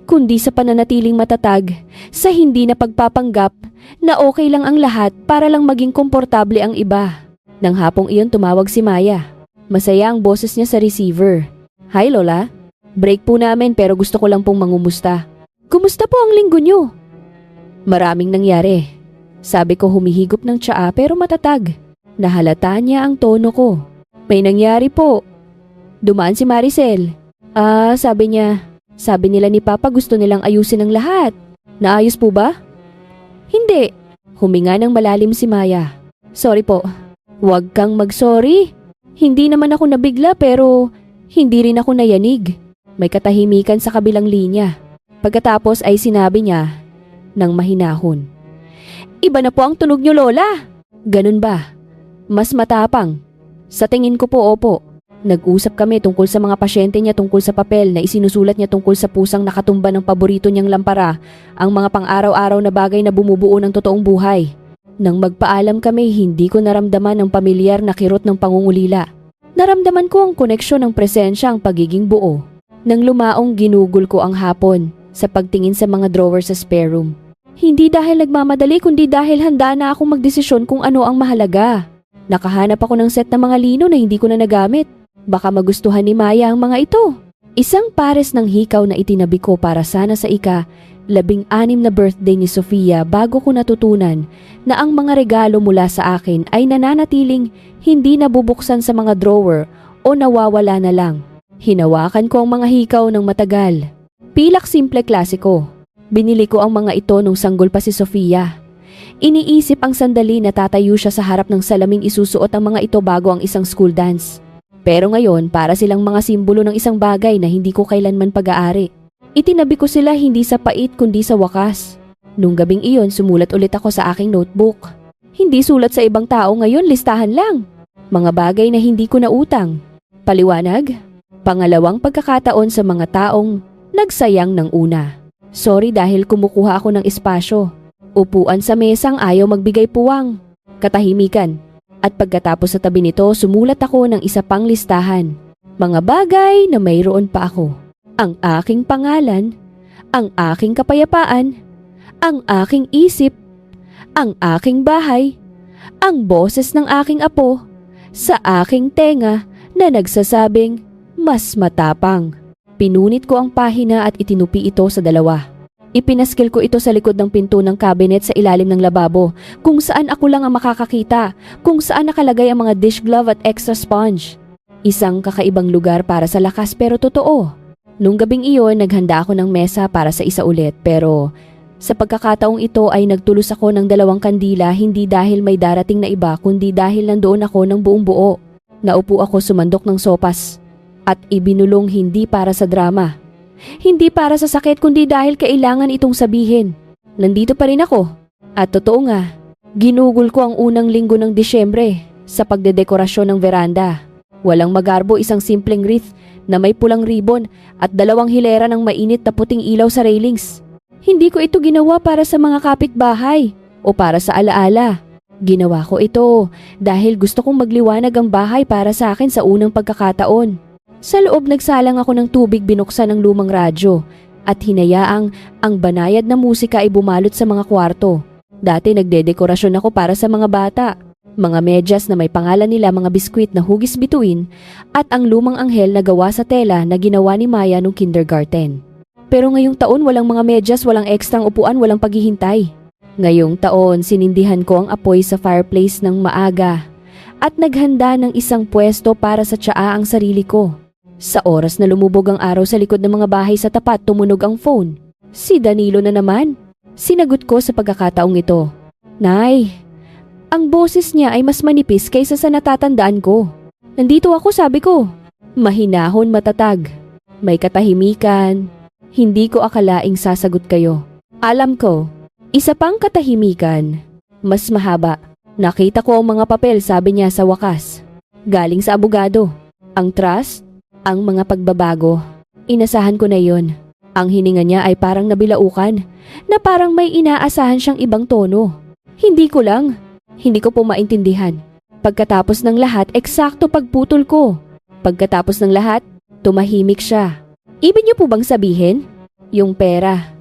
Kundi sa pananatiling matatag. Sa hindi na pagpapanggap na okay lang ang lahat para lang maging komportable ang iba. Nang hapong iyon tumawag si Maya. Masaya ang boses niya sa receiver. Hi Lola. Break po namin pero gusto ko lang pong mangumusta. Kumusta po ang linggo niyo? Maraming nangyari. Sabi ko humihigop ng tsaa pero matatag. Nahalata niya ang tono ko. May nangyari po. Dumaan si Maricel. Sabi niya. Sabi nila ni Papa gusto nilang ayusin ang lahat. Naayos po ba? Hindi. Huminga ng malalim si Maya. Sorry po. Huwag kang mag-sorry. Hindi naman ako nabigla pero hindi rin ako nayanig. May katahimikan sa kabilang linya. Pagkatapos ay sinabi niya ng mahinahon. Iba na po ang tunog niyo, Lola. Ganun ba? Mas matapang. Sa tingin ko po, opo. Nag-usap kami tungkol sa mga pasyente niya, tungkol sa papel na isinusulat niya tungkol sa pusang nakatumba ng paborito niyang lampara, ang mga pang-araw-araw na bagay na bumubuo ng totoong buhay. Nang magpaalam kami, hindi ko naramdaman ang pamilyar na kirot ng pangungulila. Naramdaman ko ang koneksyon ng presensya, ang pagiging buo. Nang lumaong ginugol ko ang hapon sa pagtingin sa mga drawer sa spare room. Hindi dahil nagmamadali kundi dahil handa na akong magdesisyon kung ano ang mahalaga. Nakahanap ako ng set ng mga lino na hindi ko na nagamit. Baka magustuhan ni Maya ang mga ito. Isang pares ng hikaw na itinabi ko para sana sa 16 na birthday ni Sofia bago ko natutunan na ang mga regalo mula sa akin ay nananatiling hindi nabubuksan sa mga drawer o nawawala na lang. Hinawakan ko ang mga hikaw ng matagal. Pilak simple klasiko. Binili ko ang mga ito nung sanggol pa si Sofia. Iniisip ang sandali na tatayo siya sa harap ng salaming isusuot ang mga ito bago ang isang school dance. Pero ngayon para silang mga simbolo ng isang bagay na hindi ko kailanman pag-aari. Itinabi ko sila hindi sa pait kundi sa wakas. Nung gabing iyon sumulat ulit ako sa aking notebook. Hindi sulat sa ibang tao ngayon, listahan lang. Mga bagay na hindi ko nautang. Paliwanag? Pangalawang pagkakataon sa mga taong nagsayang ng una. Sorry dahil kumukuha ako ng espasyo. Upuan sa mesang ayaw magbigay puwang. Katahimikan. At pagkatapos sa tabi nito, sumulat ako ng isa pang listahan. Mga bagay na mayroon pa ako. Ang aking pangalan, ang aking kapayapaan, ang aking isip, ang aking bahay, ang boses ng aking apo, sa aking tenga na nagsasabing mas matapang. Pinunit ko ang pahina at itinupi ito sa dalawa. Ipinaskil ko ito sa likod ng pinto ng cabinet sa ilalim ng lababo, kung saan ako lang ang makakakita, kung saan nakalagay ang mga dish glove at extra sponge. Isang kakaibang lugar para sa lakas pero totoo. Nung gabing iyon, naghanda ako ng mesa para sa isa ulit pero sa pagkakataong ito ay nagtulos ako ng 2 kandila hindi dahil may darating na iba kundi dahil nandoon ako ng buong buo. Naupo ako sumandok ng sopas at ibinulong hindi para sa drama. Hindi para sa sakit kundi dahil kailangan itong sabihin. Nandito pa rin ako. At totoo nga, ginugol ko ang unang linggo ng Disyembre sa pagdedekorasyon ng veranda. Walang magarbo, isang simpleng wreath na may pulang ribbon at 2 hilera ng mainit na puting ilaw sa railings. Hindi ko ito ginawa para sa mga kapitbahay o para sa alaala. Ginawa ko ito dahil gusto kong magliwanag ang bahay para sa akin sa unang pagkakataon. Sa loob nagsalang ako ng tubig, binuksan ng lumang radyo at hinayaang ang banayad na musika ay bumalot sa mga kwarto. Dati nagdedekorasyon ako para sa mga bata. Mga medyas na may pangalan nila, mga biskwit na hugis bituin at ang lumang anghel na gawa sa tela na ginawa ni Maya nung kindergarten. Pero ngayong taon walang mga medyas, walang ekstrang upuan, walang paghihintay. Ngayong taon sinindihan ko ang apoy sa fireplace ng maaga at naghanda ng isang pwesto para sa tsaa ang sarili ko. Sa oras na lumubog ang araw sa likod ng mga bahay sa tapat, tumunog ang phone. Si Danilo na naman. Sinagot ko sa pagkakataong ito. Nay, ang boses niya ay mas manipis kaysa sa natatandaan ko. Nandito ako, sabi ko. Mahinahon, matatag. May katahimikan. Hindi ko akalaing sasagot kayo. Alam ko, isa pang katahimikan. Mas mahaba. Nakita ko ang mga papel, sabi niya sa wakas. Galing sa abogado. Ang trust, ang mga pagbabago. Inasahan ko na yon. Ang hininga niya ay parang nabilaukan, na parang may inaasahan siyang ibang tono. Hindi ko po maintindihan. Pagkatapos ng lahat, eksakto pagputol ko. Pagkatapos ng lahat, tumahimik siya. Ibig niyo po bang sabihin? Yung pera.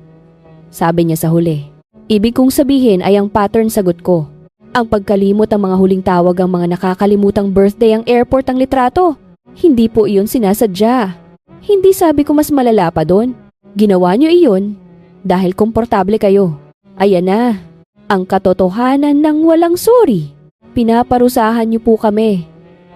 Sabi niya sa huli. Ibig kong sabihin ay ang pattern, sagot ko. Ang pagkalimot, ang mga huling tawag, ang mga nakakalimutang birthday, ang airport, ang litrato. Hindi po iyon sinasadya. Hindi sabi ko mas malala pa doon. Ginawa niyo iyon dahil komportable kayo. Ayan na, ang katotohanan ng walang sorry. Pinaparusahan niyo po kami,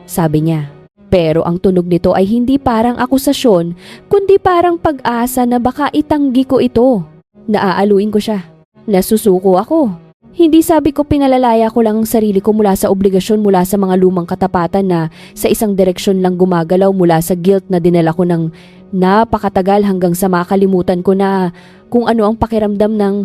sabi niya. Pero ang tunog nito ay hindi parang akusasyon, kundi parang pag-asa na baka itanggi ko ito. Naaaluin ko siya. Nasusuko ako. Hindi sabi ko pinalalaya ko lang ang sarili ko mula sa obligasyon, mula sa mga lumang katapatan na sa isang direksyon lang gumagalaw, mula sa guilt na dinala ko ng napakatagal hanggang sa makalimutan ko na kung ano ang pakiramdam ng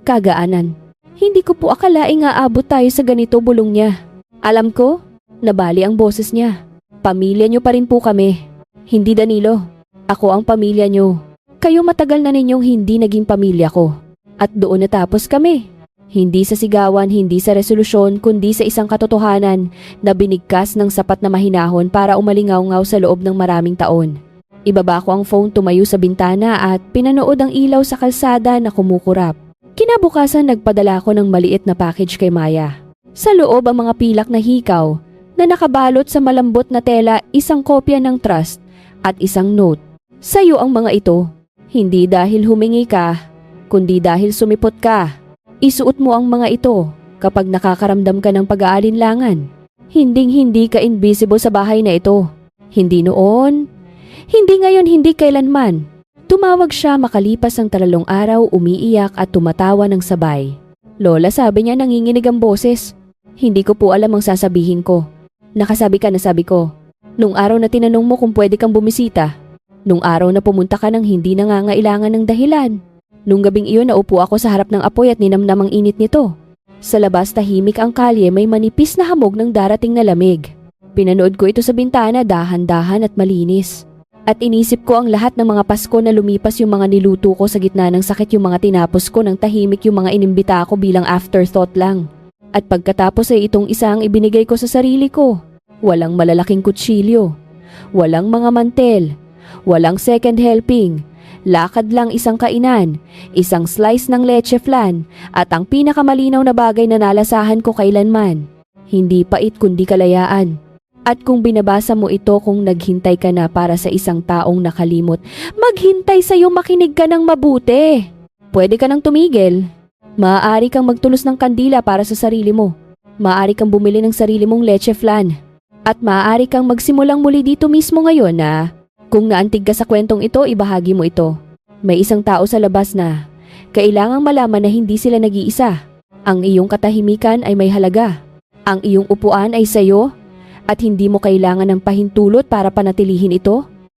kagaanan. Hindi ko po akalaing aabot tayo sa ganito, bulong niya. Alam ko, nabali ang boses niya. Pamilya niyo pa rin po kami. Hindi Danilo, ako ang pamilya niyo. Kayo matagal na ninyong hindi naging pamilya ko. At doon natapos kami. Hindi sa sigawan, hindi sa resolusyon, kundi sa isang katotohanan na binigkas ng sapat na mahinahon para umalingaw-ngaw sa loob ng maraming taon. Ibaba ko ang phone, tumayo sa bintana at pinanood ang ilaw sa kalsada na kumukurap. Kinabukasan nagpadala ako ng maliit na package kay Maya. Sa loob ang mga pilak na hikaw na nakabalot sa malambot na tela, isang kopya ng trust at isang note. Sa'yo ang mga ito. Hindi dahil humingi ka, kundi dahil sumipot ka. Isuot mo ang mga ito kapag nakakaramdam ka ng pag-aalinlangan. Hinding-hindi ka invisible sa bahay na ito. Hindi noon, hindi ngayon, hindi kailanman. Tumawag siya makalipas ang 3 araw, umiiyak at tumatawa ng sabay. Lola, sabi niya nanginginig ang boses. Hindi ko po alam ang sasabihin ko. Nakasabi ka na, sabi ko. Nung araw na tinanong mo kung pwede kang bumisita. Nung araw na pumunta ka nang hindi nangangailangan ng dahilan. Nung gabing iyon naupo ako sa harap ng apoy at ninamnam ang init nito. Sa labas tahimik ang kalye, may manipis na hamog ng darating na lamig. Pinanood ko ito sa bintana, dahan-dahan at malinis. At inisip ko ang lahat ng mga Pasko na lumipas, yung mga niluto ko sa gitna ng sakit, yung mga tinapos ko ng tahimik, yung mga inimbita ko bilang afterthought lang. At pagkatapos ay itong isang ibinigay ko sa sarili ko. Walang malalaking kutsilyo, walang mga mantel, walang second helping. Lakad lang isang kainan, isang slice ng leche flan at ang pinakamalinaw na bagay na nalasahan ko kailanman. Hindi pait kundi kalayaan. At kung binabasa mo ito, kung naghintay ka na para sa isang taong nakalimot, maghintay sa'yo, makinig ka ng mabuti. Pwede ka nang tumigil. Maaari kang magtulos ng kandila para sa sarili mo. Maaari kang bumili ng sarili mong leche flan. At maaari kang magsimulang muli dito mismo ngayon na kung naantig ka sa kwentong ito, ibahagi mo ito. May isang tao sa labas na kailangang malaman na hindi sila nag-iisa. Ang iyong katahimikan ay may halaga. Ang iyong upuan ay sayo. At hindi mo kailangan ng pahintulot para panatilihin ito.